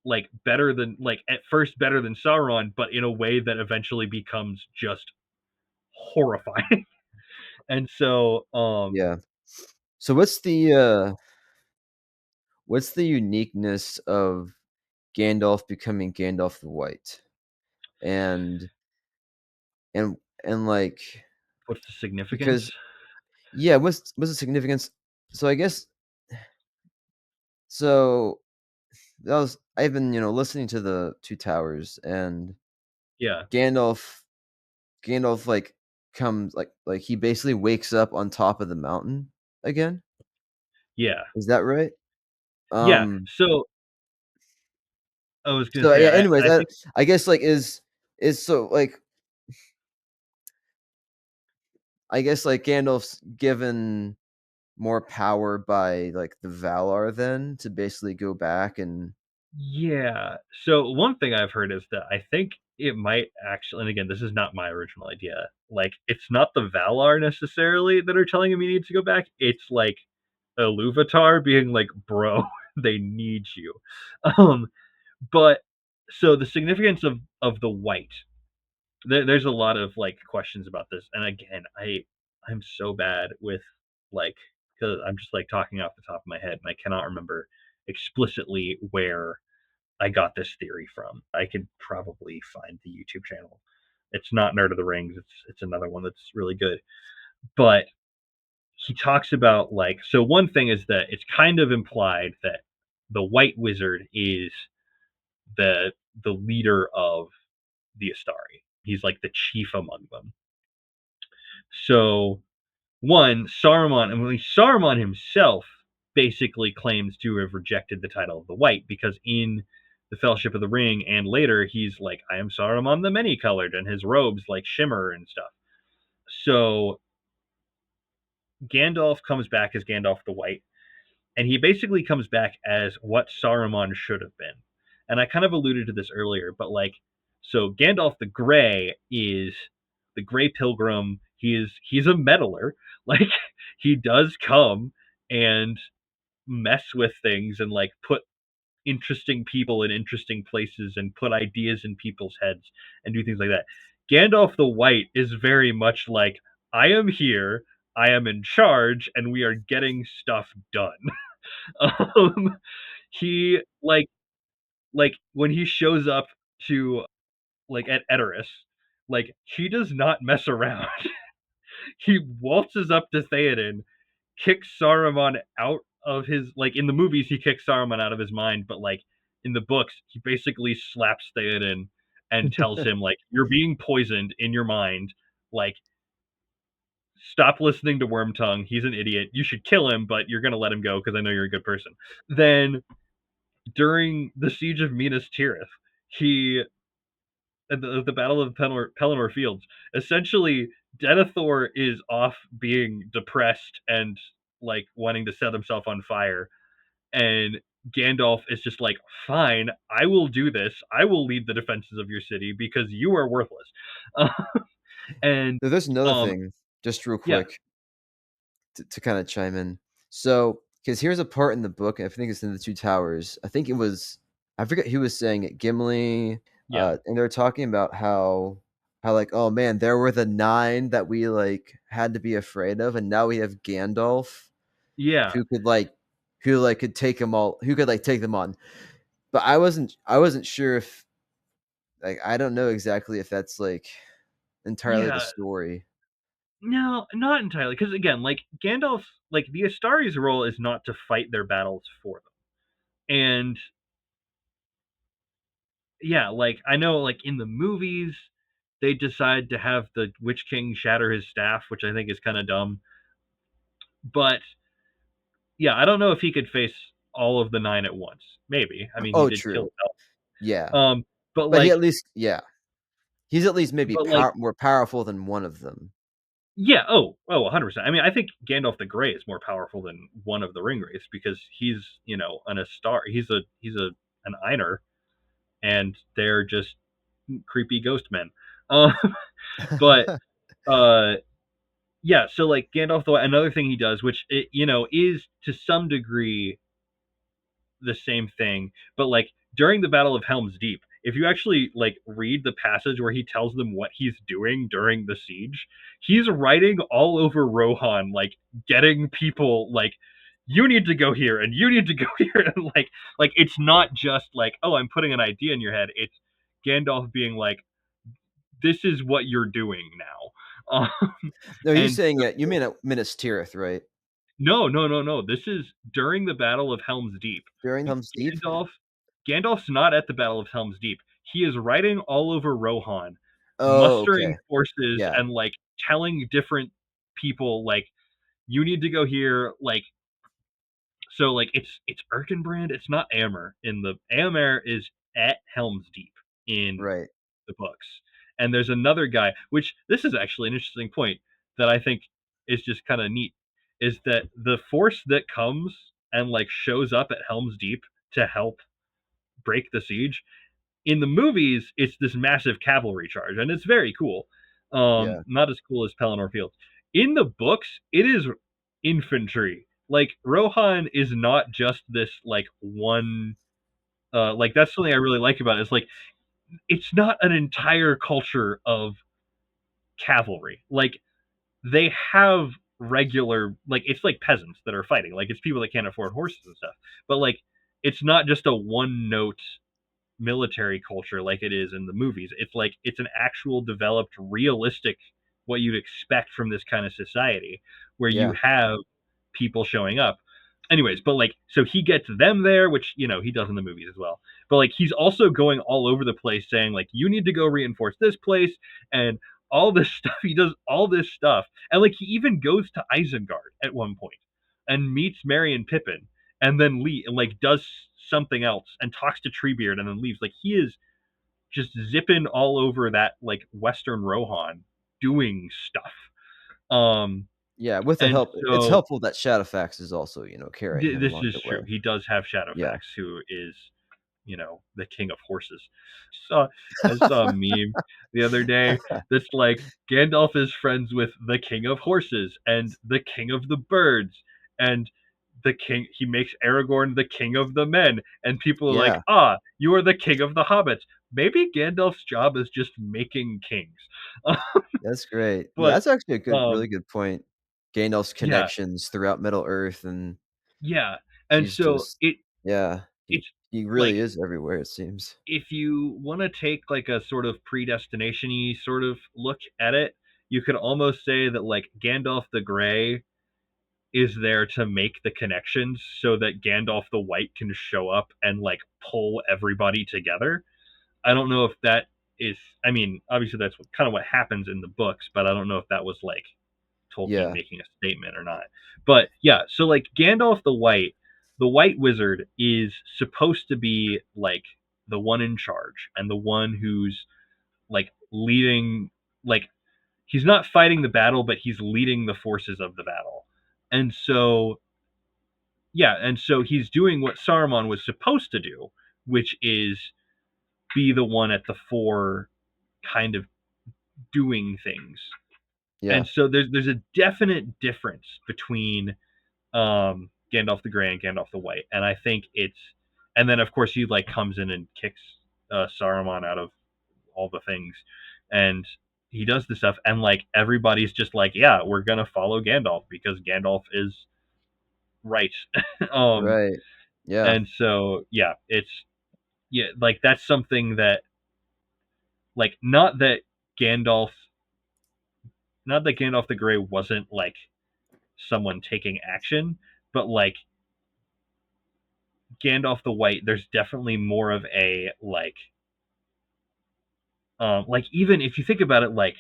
like better than like at first better than Sauron, but in a way that eventually becomes just horrifying. And so, yeah. So what's the uniqueness of Gandalf becoming Gandalf the White? And and and like What's the significance? because yeah, what's the significance? So I guess so that was I've been listening to the Two Towers, and Yeah, Gandalf Gandalf like comes like he basically wakes up on top of the mountain again. yeah, Is that right? yeah. Um So I was gonna so say, yeah, anyways, I think I guess like is so like I guess like Gandalf's given more power by like the Valar then to basically go back and yeah. So one thing I've heard is that I think it might actually, and again, this is not my original idea. Like, it's not the Valar necessarily that are telling him he needs to go back. It's like Iluvatar being like, "Bro, they need you." Um, but so the significance of the white, there's a lot of like questions about this, and again, I'm so bad with like because I'm just like talking off the top of my head, and I cannot remember explicitly where I got this theory from. I could probably find the YouTube channel. It's not Nerd of the Rings. It's another one that's really good. But he talks about like so one thing is that it's kind of implied that the White Wizard is the the leader of the Istari. He's like the chief among them. So one, Saruman, and Saruman himself basically claims to have rejected the title of the White because in the Fellowship of the Ring and later he's like, I am Saruman the Many Colored, and his robes like shimmer and stuff. So Gandalf comes back as Gandalf the White, and he basically comes back as what Saruman should have been. And I kind of alluded to this earlier, but like, so Gandalf the Grey is the Grey Pilgrim. He's a meddler. Like he does come and mess with things and like put interesting people in interesting places and put ideas in people's heads and do things like that. Gandalf the White is very much like I am here, I am in charge, and we are getting stuff done. Um, he like when he shows up to like at Edoras, like he does not mess around. He waltzes up to Theoden, kicks Saruman out of his like in the movies he kicks Saruman out of his mind, but like in the books he basically slaps Theoden and tells him like you're being poisoned in your mind. Like stop listening to Wormtongue. He's an idiot. You should kill him, but you're gonna let him go because I know you're a good person. Then during the siege of Minas Tirith, he at the Battle of Pelennor Fields, essentially Denethor is off being depressed and like wanting to set himself on fire, and Gandalf is just like, "Fine, I will do this. I will lead the defenses of your city because you are worthless." And there's another um, thing just real yeah, quick to kind of chime in. So, because here's a part in the book, I think it's in the Two Towers. I think it was, I forget who was saying it, Gimli, yeah, and they're talking about how like, oh man, there were the nine that we like had to be afraid of, and now we have Gandalf yeah, who could like, who like could take them all, who could like take them on. But I wasn't sure if like I don't know exactly if that's like entirely the yeah. story. No, not entirely. Because again, like Gandalf, like the Astari's role is not to fight their battles for them, and yeah, like I know like in the movies they decide to have the Witch King shatter his staff, which I think is kind of dumb. But yeah, I don't know if he could face all of the nine at once. Maybe. I mean, he Oh, did kill true. Yeah. Elf. But But he like at least yeah. He's at least maybe but like more powerful than one of them. yeah, 100%. I mean, I think Gandalf the Grey is more powerful than one of the Ringwraiths because he's, an Astar. He's a an Einar, and they're just creepy ghost men. Um, but uh yeah, so like Gandalf, the another thing he does, which is to some degree the same thing, but like during the Battle of Helm's Deep, if you actually like read the passage where he tells them what he's doing during the siege, he's writing all over Rohan, like getting people like you need to go here and you need to go here, and like it's not just like oh I'm putting an idea in your head. It's Gandalf being like this is what you're doing now. No, you're And saying so, you mean at Minas Tirith, right? no, no, no, no. This is during the Battle of Helm's Deep. During Helm's Deep? Gandalf Gandalf's not at the Battle of Helm's Deep. He is riding all over Rohan, Oh, mustering okay. forces Yeah, and like telling different people like you need to go here. Like so, like it's Erkenbrand. It's not Aemir. In the Aemir is at Helm's Deep in right. the books, and there's another guy. Which this is actually an interesting point that I think is just kind of neat. Is that the force that comes and like shows up at Helm's Deep to help break the siege in the movies, it's this massive cavalry charge, and it's very cool. Yeah, Not as cool as Pelennor Field. In the books, it is infantry. Like Rohan is not just this like one. Like that's something I really like about it. It's like it's not an entire culture of cavalry. Like they have regular like it's like peasants that are fighting. Like it's people that can't afford horses and stuff. But like it's not just a one note military culture like it is in the movies. It's like it's an actual developed, realistic what you'd expect from this kind of society where you yeah, have people showing up. Anyways, but like so he gets them there, which you know he does in the movies as well. But like he's also going all over the place saying like you need to go reinforce this place and all this stuff. He does all this stuff. And like he even goes to Isengard at one point and meets Merry and Pippin and then and like does something else and talks to Treebeard and then leaves. Like he is just zipping all over that like Western Rohan doing stuff. Um yeah. With the and help, it's so helpful that Shadowfax is also, carrying him this along is the true. way. He does have Yeah. Shadowfax, who is, you know, the king of horses. Saw I saw a meme the other day that's like Gandalf is friends with the king of horses and the king of the birds and the king he makes Aragorn the king of the men and people are like, Yeah, "Ah, you are the king of the hobbits." Maybe Gandalf's job is just making kings. that's great. Yeah, But that's actually a really um good point. Gandalf's yeah, connections throughout Middle Earth, and yeah. And he's so just yeah, he it's he like really is everywhere, it seems. if you want to take like a sort of predestination-y sort of look at it, you could almost say that like Gandalf the Grey is there to make the connections so that Gandalf the White can show up and like pull everybody together. I don't know if that is I mean, obviously that's kind of what happens in the books, but I don't know if that was like Tolkien Yeah, making a statement or not. But yeah, so like Gandalf the White Wizard is supposed to be like the one in charge and the one who's like leading like he's not fighting the battle but he's leading the forces of the battle. And so yeah, and so he's doing what Saruman was supposed to do, which is be the one at the fore kind of doing things. yeah, And so there's a definite difference between Gandalf the Grey and Gandalf the White, and I think it's and then of course he like comes in and kicks Saruman out of all the things, and he does the stuff, and like everybody's just like, yeah, we're gonna follow Gandalf because Gandalf is right, um, right. Yeah, and so yeah, it's yeah, like that's something that like Gandalf, not that Gandalf the Grey wasn't like someone taking action, but like Gandalf the White, there's definitely more of a like even if you think about it, like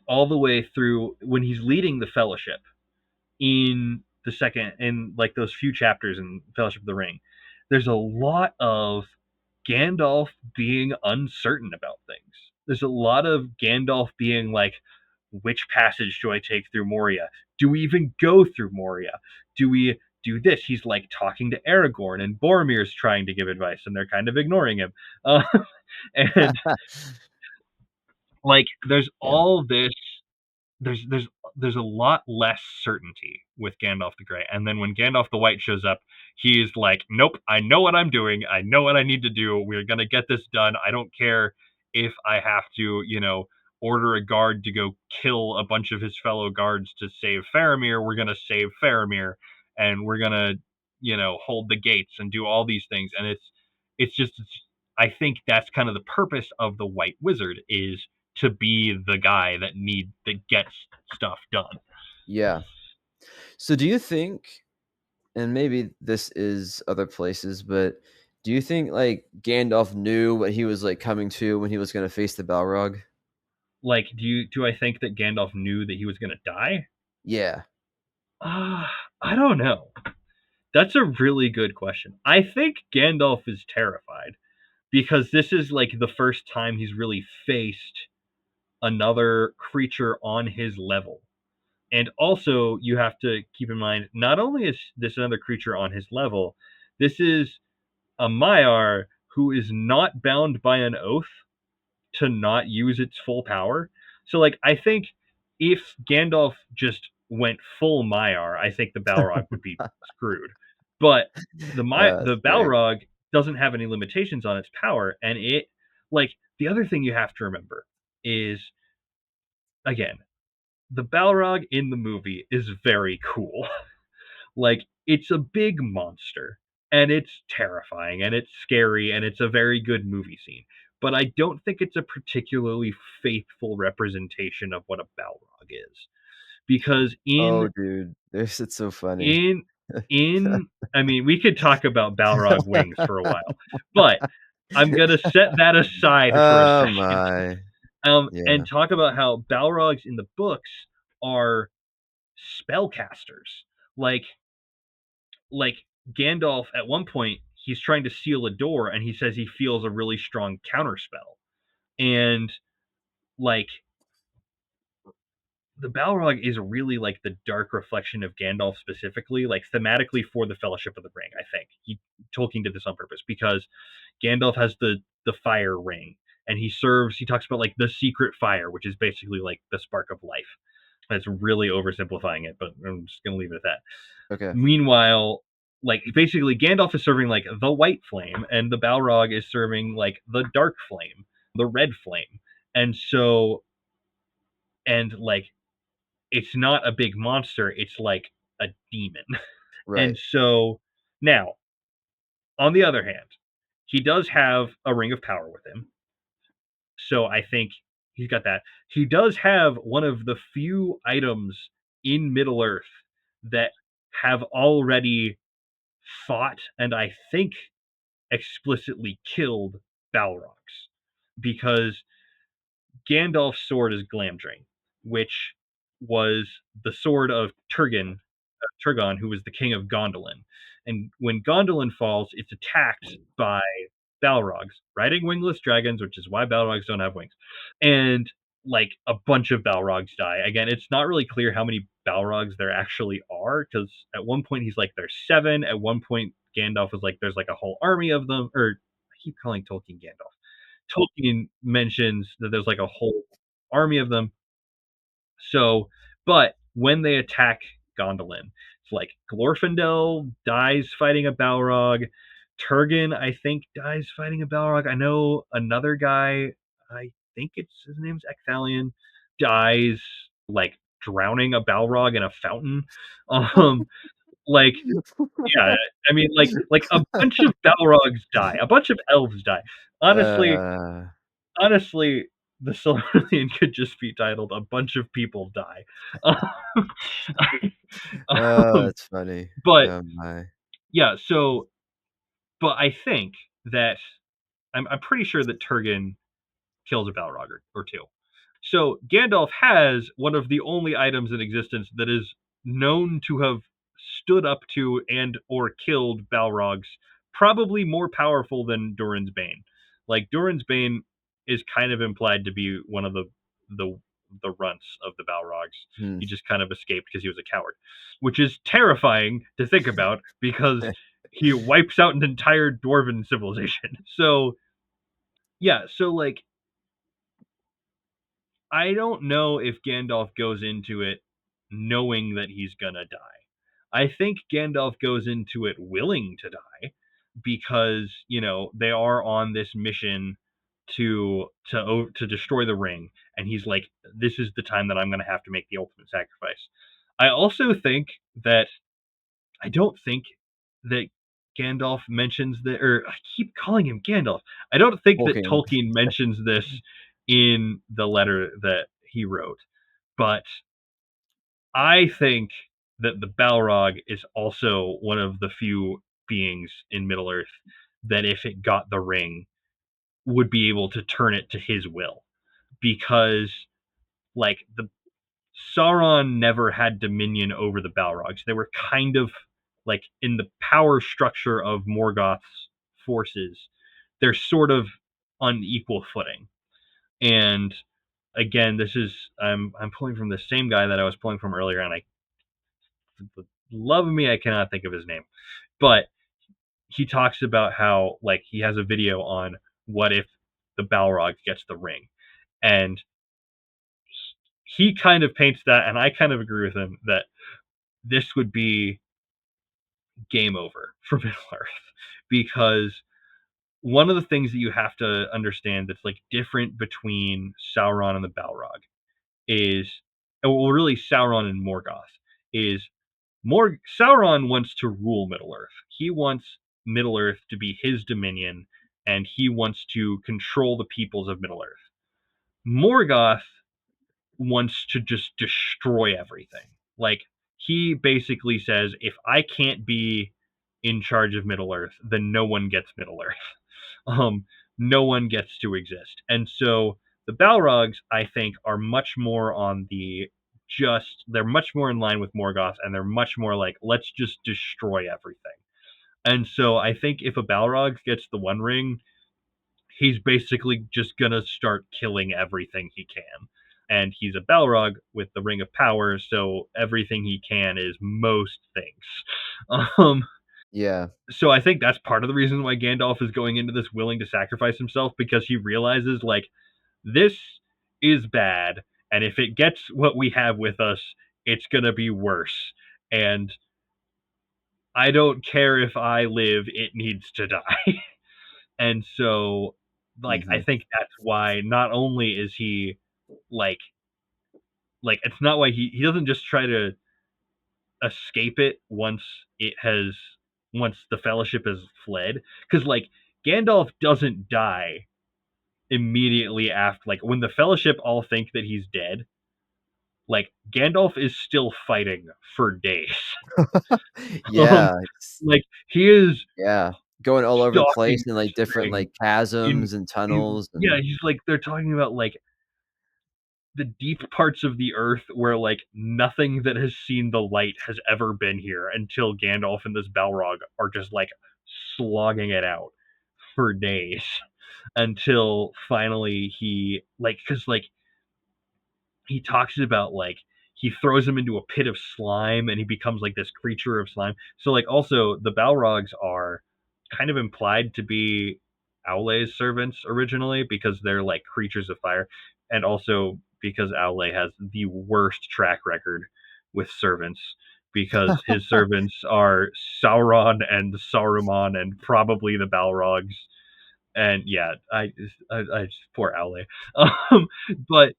all the way through when he's leading the Fellowship in the second in like those few chapters in Fellowship of the Ring, there's a lot of Gandalf being uncertain about things. There's a lot of Gandalf being like, which passage do I take through Moria? Do we even go through Moria? Do we do this? He's like talking to Aragorn, and Boromir's trying to give advice, and they're kind of ignoring him. And like, there's yeah, all this there's there's there's a lot less certainty with Gandalf the Grey. And then when Gandalf the White shows up, he's like, "Nope, I know what I'm doing. I know what I need to do. We're going to get this done. I don't care if I have to, you know, order a guard to go kill a bunch of his fellow guards to save Faramir. We're going to save Faramir and we're going to, you know, hold the gates and do all these things." And it's just I think that's kind of the purpose of the White Wizard, is to be the guy that gets stuff done. Yeah. So do you think, and maybe this is other places, but do you think like Gandalf knew what he was like coming to when he was going to face the Balrog? Like, do I think that Gandalf knew that he was gonna die? Yeah. I don't know. That's a really good question. I think Gandalf is terrified because this is like the first time he's really faced another creature on his level. And also, you have to keep in mind, not only is this another creature on his level, this is a Maiar who is not bound by an oath to not use its full power. So, like, I think if Gandalf just went full Maiar, I think the Balrog would be screwed. But That's the great. Balrog doesn't have any limitations on its power, and it like the other thing you have to remember is, again, the Balrog in the movie is very cool. Like, it's a big monster, and it's terrifying, and it's scary, and it's a very good movie scene. But I don't think it's a particularly faithful representation of what a Balrog is. Because Oh, dude, this it's so funny. in in I mean, we could talk about Balrog wings for a while, but I'm gonna set that aside for a Oh second, my. Yeah. and talk about how Balrogs in the books are spellcasters. Like like Gandalf at one point, he's trying to seal a door and he says he feels a really strong counterspell. And like the Balrog is really like the dark reflection of Gandalf specifically, like thematically for the Fellowship of the Ring, I think. Tolkien did this on purpose because Gandalf has the fire ring and he talks about like the secret fire, which is basically like the spark of life. That's really oversimplifying it, but I'm just gonna leave it at that. Okay. Meanwhile, like basically Gandalf is serving like the white flame and the Balrog is serving like the dark flame, the red flame. And so and like it's not a big monster, it's like a demon. And Right. so now, on the other hand, he does have a ring of power with him. So I think he's got that. He does have one of the few items in Middle Earth that have already fought and I think explicitly killed Balrogs, because Gandalf's sword is Glamdring, which was the sword of Turgon, who was the king of Gondolin. And when Gondolin falls, it's attacked by Balrogs, riding wingless dragons, which is why Balrogs don't have wings. And like a bunch of Balrogs die. Again, it's not really clear how many Balrogs there actually are, because at one point he's like, there's seven. At one point, Gandalf is like, there's like a whole army of them. Or I keep calling Tolkien Gandalf. Tolkien mentions that there's like a whole army of them. So, but when they attack Gondolin, it's like Glorfindel dies fighting a Balrog. Turgon, I think, dies fighting a Balrog. I know another guy, I think it's his name's Ecthalion, dies like drowning a Balrog in a fountain. Um, like yeah, I mean, like a bunch of Balrogs die, a bunch of elves die. Honestly, Uh, honestly, the Silmarillion could just be titled "A Bunch of People Die." oh, Um, that's funny. but Oh my. yeah, so but I think that I'm pretty sure that Turgon kills a Balrog or two. So Gandalf has one of the only items in existence that is known to have stood up to and or killed Balrogs, probably more powerful than Durin's Bane. Like Durin's Bane is kind of implied to be one of the the runts of the Balrogs. Hmm. He just kind of escaped because he was a coward, which is terrifying to think about because he wipes out an entire dwarven civilization. So yeah, so like I don't know if Gandalf goes into it knowing that he's gonna die. I think Gandalf goes into it willing to die because, you know, they are on this mission to destroy the ring, and he's like, this is the time that I'm gonna have to make the ultimate sacrifice. I also think that I don't think that Gandalf mentions that, or I keep calling him Gandalf. I don't think that Tolkien. Tolkien mentions this in the letter that he wrote, but I think that the Balrog is also one of the few beings in Middle Earth that, if it got the ring, would be able to turn it to his will. Because, like, the Sauron never had dominion over the Balrogs. They were kind of like in the power structure of Morgoth's forces. They're sort of on equal footing. And again, this is I'm pulling from the same guy that I was pulling from earlier, and I, for the love of me, I cannot think of his name. But he talks about how, like, he has a video on what if the Balrog gets the ring, and he kind of paints that, and I kind of agree with him that this would be game over for Middle Earth, because one of the things that you have to understand that's like different between Sauron and the Balrog is, well, really Sauron and Morgoth is, more Sauron wants to rule Middle Earth. He wants Middle Earth to be his dominion, and he wants to control the peoples of Middle Earth. Morgoth wants to just destroy everything. Like, he basically says, if I can't be in charge of Middle Earth, then no one gets Middle Earth. Um, no one gets to exist. And so the Balrogs, I think, are much more on the, just, they're much more in line with Morgoth, and they're much more like, let's just destroy everything. And so I think if a Balrog gets the One Ring, he's basically just gonna start killing everything he can. And he's a Balrog with the Ring of Power, so everything he can is most things. Um, Yeah. so I think that's part of the reason why Gandalf is going into this willing to sacrifice himself, because he realizes, like, this is bad, and if it gets what we have with us, it's gonna be worse. And I don't care if I live, it needs to die. And so, like, I Hmm. think that's why not only is he like it's not why he doesn't just try to escape it once it has once the fellowship has fled, because like Gandalf doesn't die immediately after, like, when the fellowship all think that he's dead, like Gandalf is still fighting for days. um Yeah. like, he is Yeah. Going all over the place stalking in, this like, different, ring like, in chasms and in tunnels yeah, and he's like, they're talking about like the deep parts of the earth where like nothing that has seen the light has ever been here, until Gandalf and this Balrog are just like slogging it out for days, until finally he, like, cuz like he talks about, like, he throws him into a pit of slime and he becomes like this creature of slime. So like, also the Balrogs are kind of implied to be Aule's servants originally, because they're like creatures of fire, and also because Aule has the worst track record with servants, because his servants are Sauron and Saruman and probably the Balrogs. And yeah, I just poor Aule. Um, but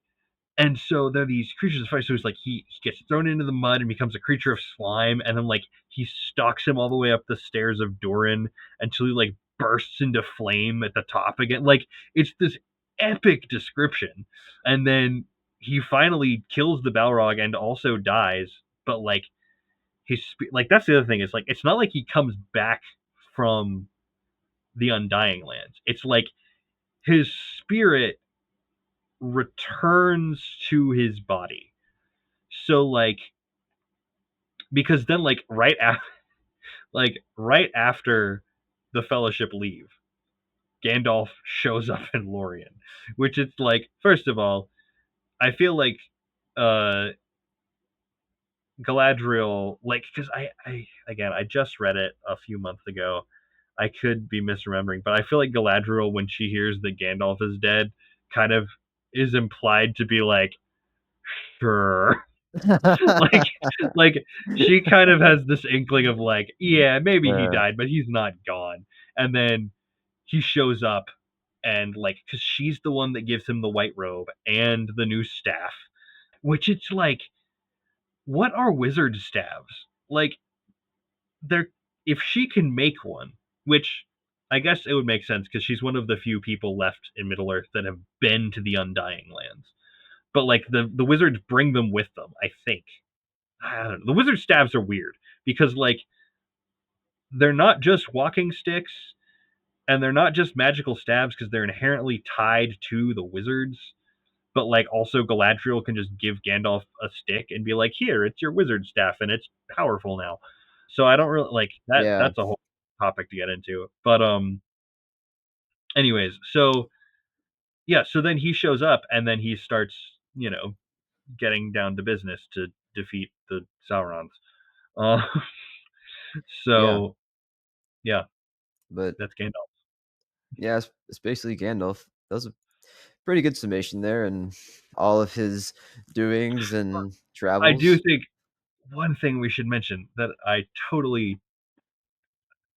and so they're these creatures of fire. So it's like he gets thrown into the mud and becomes a creature of slime, and then like he stalks him all the way up the stairs of Durin until he like bursts into flame at the top again. Like, it's this epic description, and then he finally kills the Balrog and also dies. But like like, that's the other thing, is like it's not like he comes back from the Undying Lands. It's like his spirit returns to his body. So like, because then like right after the Fellowship leave, Gandalf shows up in Lorien, which, it's like, first of all, I feel like uh Galadriel, like, because I again, I just read it a few months ago. I could be misremembering, but I feel like Galadriel, when she hears that Gandalf is dead, kind of is implied to be like, sure. like like she kind of has this inkling of like, yeah, maybe he uh, died, but he's not gone. And then he shows up, and like, because she's the one that gives him the white robe and the new staff, which, it's like, what are wizard staffs? Like, they're if she can make one, which I guess it would make sense because she's one of the few people left in Middle Earth that have been to the Undying Lands. But like the wizards bring them with them, I think. I don't know. The wizard staves are weird because like they're not just walking sticks and they're not just magical stabs because they're inherently tied to the wizards. But like also Galadriel can just give Gandalf a stick and be like, "Here, it's your wizard staff and it's powerful now." So I don't really like that. Yeah, That's a whole topic to get into. But anyways, so yeah, so then he shows up and then he starts, you know, getting down to business to defeat the Saurons. Uh, yeah, so yeah, but that's Gandalf. yeah, it's basically Gandalf. That was a pretty good summation there, and all of his doings and I do travels. think one thing we should mention that I totally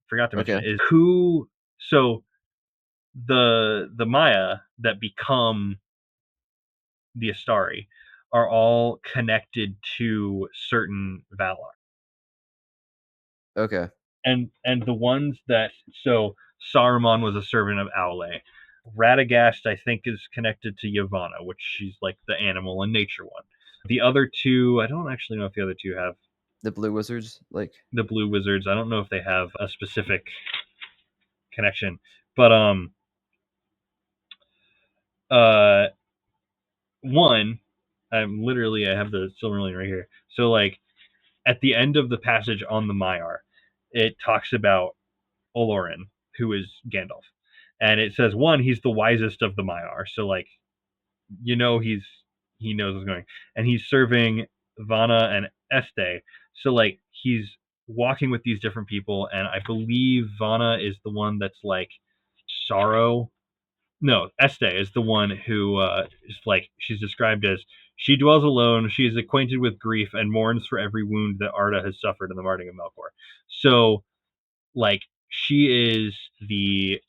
forgot to mention Okay, is who. So the Maya that become the Istari are all connected to certain Valar, okay, and the ones that so Saruman was a servant of Aule. Radagast, I think, is connected to Yavanna, which she's like the animal and nature one. The other two, I don't actually know if the other two have the Blue Wizards, like the blue wizards. I don't know if they have a specific connection, but uh, one, I have the Silmarillion right here. So like at the end of the passage on the Maiar, it talks about Olorin, who is Gandalf, and it says one, he's the wisest of the Maiar. So like he knows what's going, and he's serving Vanna and Este. So like he's walking with these different people, and I believe Vanna is the one that's like sorrow. No, Este is the one who is like she's described as she dwells alone. She is acquainted with grief and mourns for every wound that Arda has suffered in the martyrdom of Melkor. So like she is the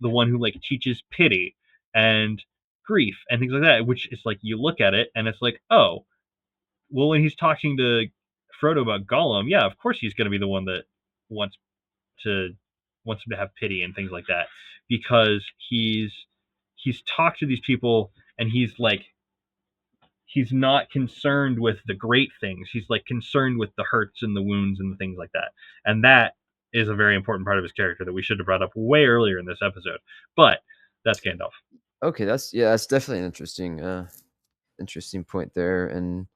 one who like teaches pity and grief and things like that, which is like you look at it and it's like, oh, well, when he's talking to Frodo about Gollum, yeah, of course he's going to be the one that wants to wants him to have pity and things like that because he's talked to these people and he's not concerned with the great things. He's like concerned with the hurts and the wounds and the things like that. And that is a very important part of his character that we should have brought up way earlier in this episode. But that's Gandalf. okay. That's definitely an interesting point there, and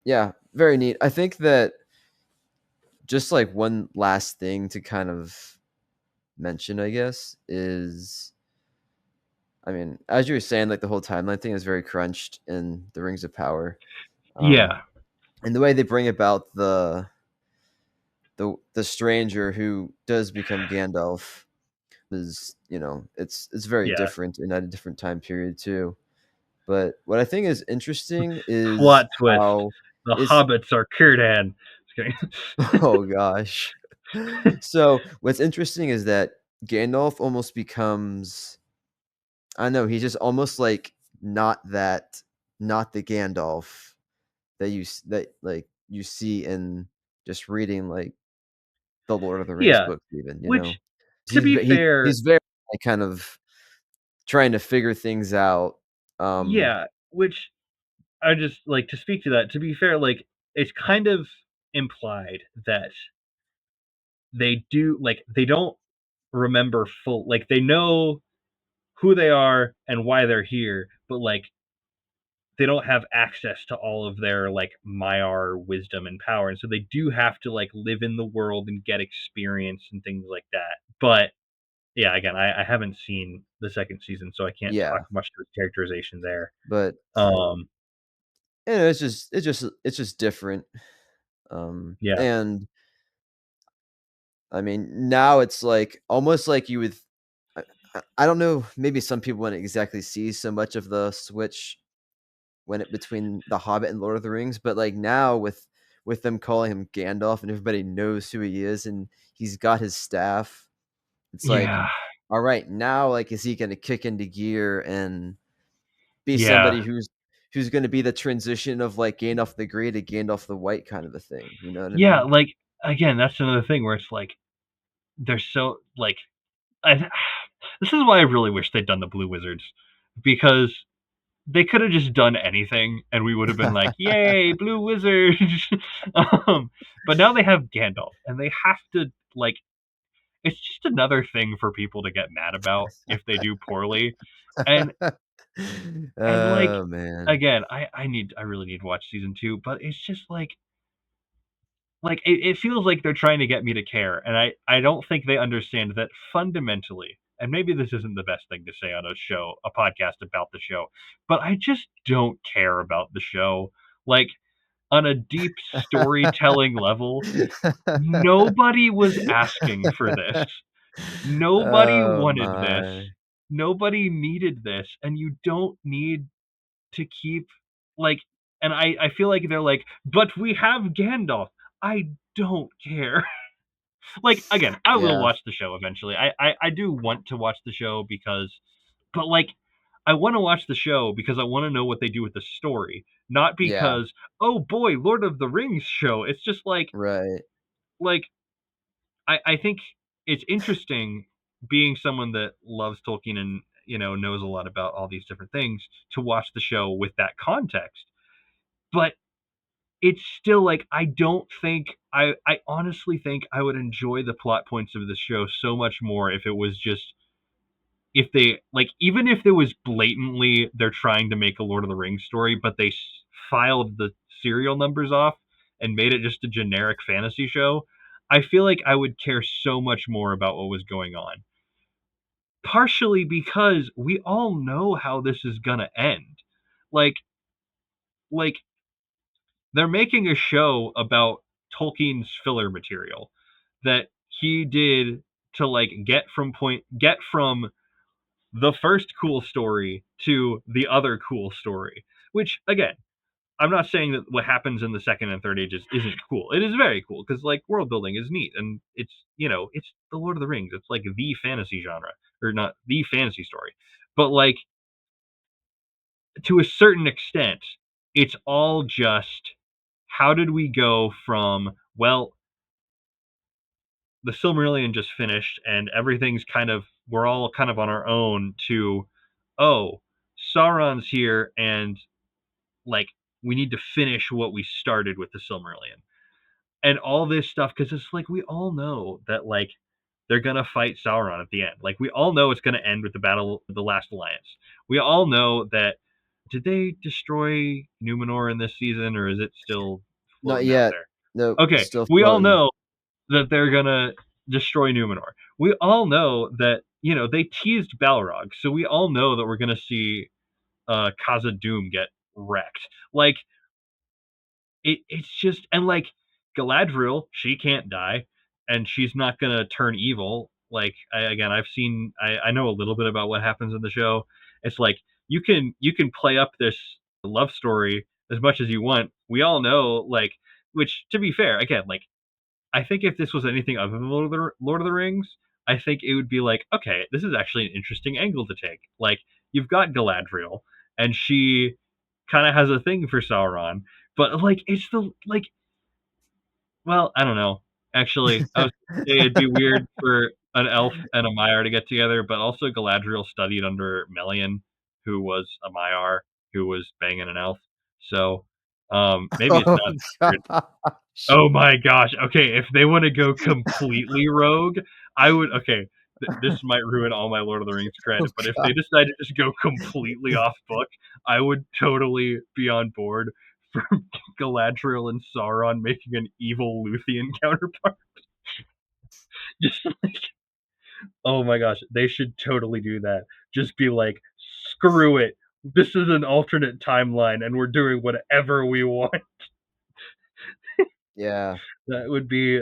yeah, very neat. I think that just like one last thing to kind of mention, I guess, is I mean, as you were saying, like the whole timeline thing is very crunched in the Rings of Power, um, Yeah. and the way they bring about the stranger who does become Gandalf is, it's very Yeah. different and at a different time period too. But what I think is interesting is Plot twist. how The is hobbits are Círdan. oh gosh. So what's interesting is that Gandalf almost becomes I don't know, he's just almost like not the Gandalf that like you see in just reading like the Lord of the Rings Yeah. books even, you know. Which, to be fair, He's very like, kind of trying to figure things out. Um yeah, which I just like to speak to that. To be fair, like it's kind of implied that they don't remember full like they know who they are and why they're here, but like they don't have access to all of their like Maiar wisdom and power, and so they do have to like live in the world and get experience and things like that. But yeah, again, I haven't seen the second season, so I can't talk yeah, much to the characterization there. but Um, it's just different. yeah, And I mean, now it's like almost like you would I don't know, maybe some people wouldn't exactly see so much of the switch when it between The Hobbit and Lord of the Rings, but like now with them calling him Gandalf and everybody knows who he is and he's got his staff, it's like, yeah, all right, now like is he gonna kick into gear and be yeah, somebody who's gonna be the transition of like Gandalf the Grey to Gandalf the White kind of a thing, you know what I yeah. mean? Like again, that's another thing where it's like they're so like I, this is why I really wish they'd done the Blue Wizards, because they could have just done anything and we would have been like, "Yay, Blue Wizards!" But now they have Gandalf, and they have to like. It's just another thing for people to get mad about if they do poorly, and like Oh man. again, I really need to watch season 2, but it's just it feels like they're trying to get me to care, and I don't think they understand that fundamentally, and maybe this isn't the best thing to say on a podcast about the show, but I just don't care about the show. Like, on a deep storytelling level, nobody was asking for this. Nobody Oh wanted this. my. Nobody needed this, and you don't need to keep like and I feel like they're like, "But we have Gandalf." I don't care. Like, again, I will Yeah. watch the show eventually. I do want to watch the show because but, like, I wanna watch the show because I wanna know what they do with the story, not Yeah. because, "Oh boy, Lord of the Rings show." It's just Right. like, I think it's interesting being someone that loves Tolkien and, knows a lot about all these different things to watch the show with that context. But it's still like I don't think I honestly think I would enjoy the plot points of the show so much more if it was just if they like even if it was blatantly they're trying to make a Lord of the Rings story, but they filed the serial numbers off and made it just a generic fantasy show. I feel like I would care so much more about what was going on. Partially because we all know how this is gonna end. Like like they're making a show about Tolkien's filler material that he did to get from the first cool story to the other cool story. Which again, I'm not saying that what happens in the second and third ages isn't cool. It is very cool because like world building is neat and it's the Lord of the Rings. It's like the fantasy genre or not the fantasy story. But like to a certain extent, it's all just how did we go from well, the Silmarillion just finished and everything's kind of we're all kind of on our own to oh, Sauron's here and like we need to finish what we started with the Silmarillion. And all this stuff because it's like we all know that like they're gonna fight Sauron at the end. Like we all know it's gonna end with the battle of the Last Alliance. We all know that. Did they destroy Numenor in this season, or is it still Not floating out yet. there? Nope. Okay, Still we all floating. know that they're gonna destroy Numenor. We all know that they teased Balrog, so we all know that we're gonna see Khazad-dûm get wrecked. Like it's just and like Galadriel, she can't die, and she's not gonna turn evil. Like again, I know a little bit about what happens in the show. It's like you can play up this love story as much as you want. We all know which to be fair, again, like I think if this was anything other than Lord of the Rings, I think it would be like, okay, this is actually an interesting angle to take. Like, you've got Galadriel, and she kind of has a thing for Sauron, but like, it's the like, well, I don't know. Actually, I was gonna say it'd be weird for an elf and a Maiar to get together, but also Galadriel studied under Melian, who was a Maiar who was banging an elf. So, maybe it's Oh not weird. gosh. Oh my gosh. Okay, if they want to go completely rogue, I would. Okay, this might ruin all my Lord of the Rings cred, Oh but if they god. decide to just go completely off book, I would totally be on board for Galadriel and Sauron making an evil Luthien counterpart. Just oh my gosh, they should totally do that. Just be like, screw it. This is an alternate timeline, and we're doing whatever we want. Yeah. That would be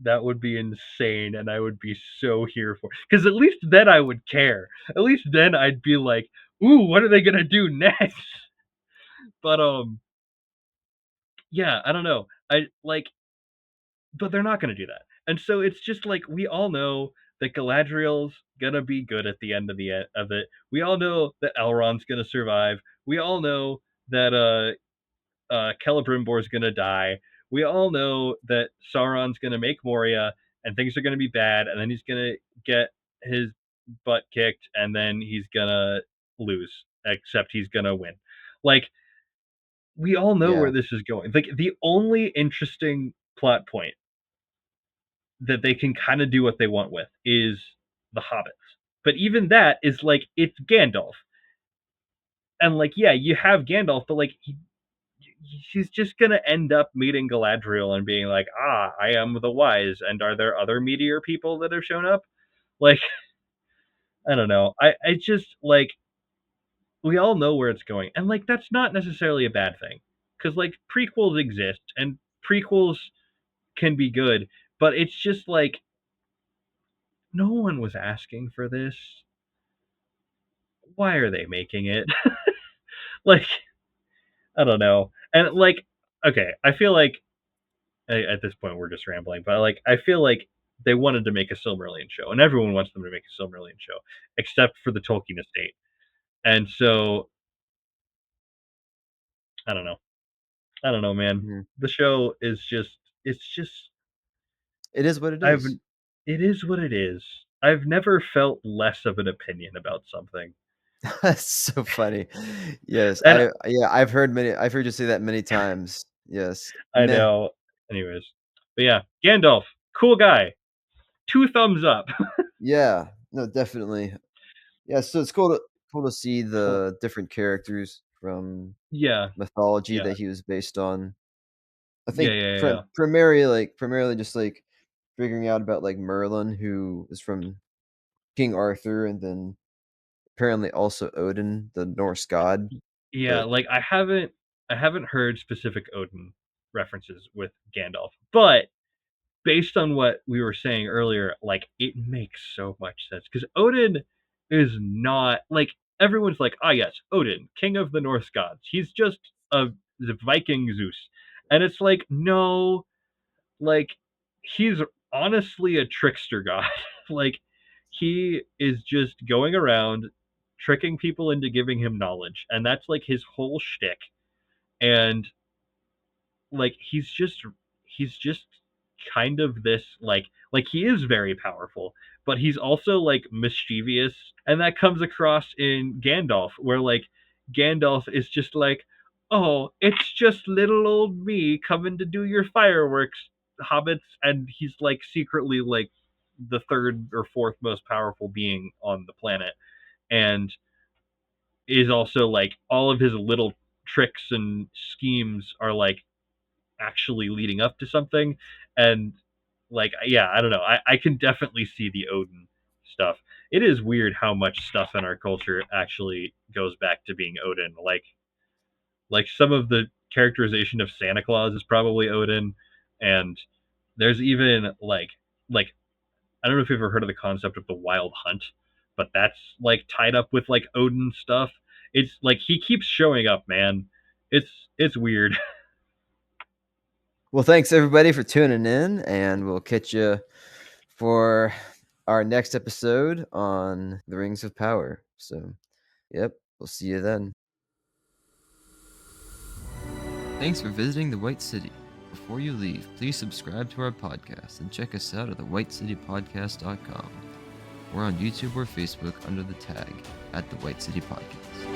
that would be insane, and I would be so here for. Because at least then I would care. At least then I'd be like, "Ooh, what are they gonna do next?" But yeah, I don't know. I like, but they're not gonna do that, and so it's just like we all know that Galadriel's gonna be good at the end of it. We all know that Elrond's gonna survive. We all know that Celebrimbor's gonna die. We all know that Sauron's going to make Moria and things are going to be bad, and then he's going to get his butt kicked, and then he's going to lose, except he's going to win. Like, we all know Yeah. where this is going. Like, the only interesting plot point that they can kind of do what they want with is the hobbits. But even that is like, it's Gandalf. And like, yeah, you have Gandalf, but like he's just gonna end up meeting Galadriel and being like, "Ah, I am the wise." And are there other meteor people that have shown up? Like, I don't know. I just like, we all know where it's going, and like that's not necessarily a bad thing, because like prequels exist and prequels can be good, but it's just like no one was asking for this. Why are they making it? Like, I don't know. And like, okay, I feel like at this point we're just rambling, but like I feel like they wanted to make a Silmarillion show, and everyone wants them to make a Silmarillion show, except for the Tolkien estate. And so I don't know. I don't know, man. Mhm. The show is just it's just It is what it I've is. it is what it is. I've never felt less of an opinion about something. That's so funny. Yes, And I've heard you say that many times. Yes. I Meh. know. Anyways. But yeah, Gandalf, cool guy. Two thumbs up. Yeah. No, definitely. Yeah, so it's cool to see Cool. the different characters from Yeah. mythology Yeah. that he was based on. I Yeah, think yeah, yeah. primarily just, like, figuring out about, like, Merlin, who is from King Arthur, and then apparently also Odin, the Norse god, Yeah, but like I haven't heard specific Odin references with Gandalf, but based on what we were saying earlier, like it makes so much sense because Odin is not like everyone's like, ah, yes, Odin, king of the Norse gods. He's just a the Viking Zeus, and it's like no, like he's honestly a trickster god. Like he is just going around tricking people into giving him knowledge, and that's like his whole shtick. And like he's just kind of this like he is very powerful, but he's also like mischievous, and that comes across in Gandalf, where like Gandalf is just like, "Oh, it's just little old me coming to do your fireworks, hobbits," and he's like secretly like the third or fourth most powerful being on the planet, and is also like all of his little tricks and schemes are like actually leading up to something. And like yeah, I don't know, I can definitely see the Odin stuff. It is weird how much stuff in our culture actually goes back to being Odin. Like some of the characterization of Santa Claus is probably Odin, and there's even like I don't know if you've ever heard of the concept of the wild hunt, but that's like tied up with like Odin stuff. It's like he keeps showing up, man. it's it's weird. well, thanks everybody for tuning in, and we'll catch you for our next episode on the Rings of Power. So, yep, we'll see you then. Thanks for visiting the White City. Before you leave, please subscribe to our podcast and check us out at thewhitecitypodcast.com. We're on YouTube or Facebook under the tag @the White City Podcast.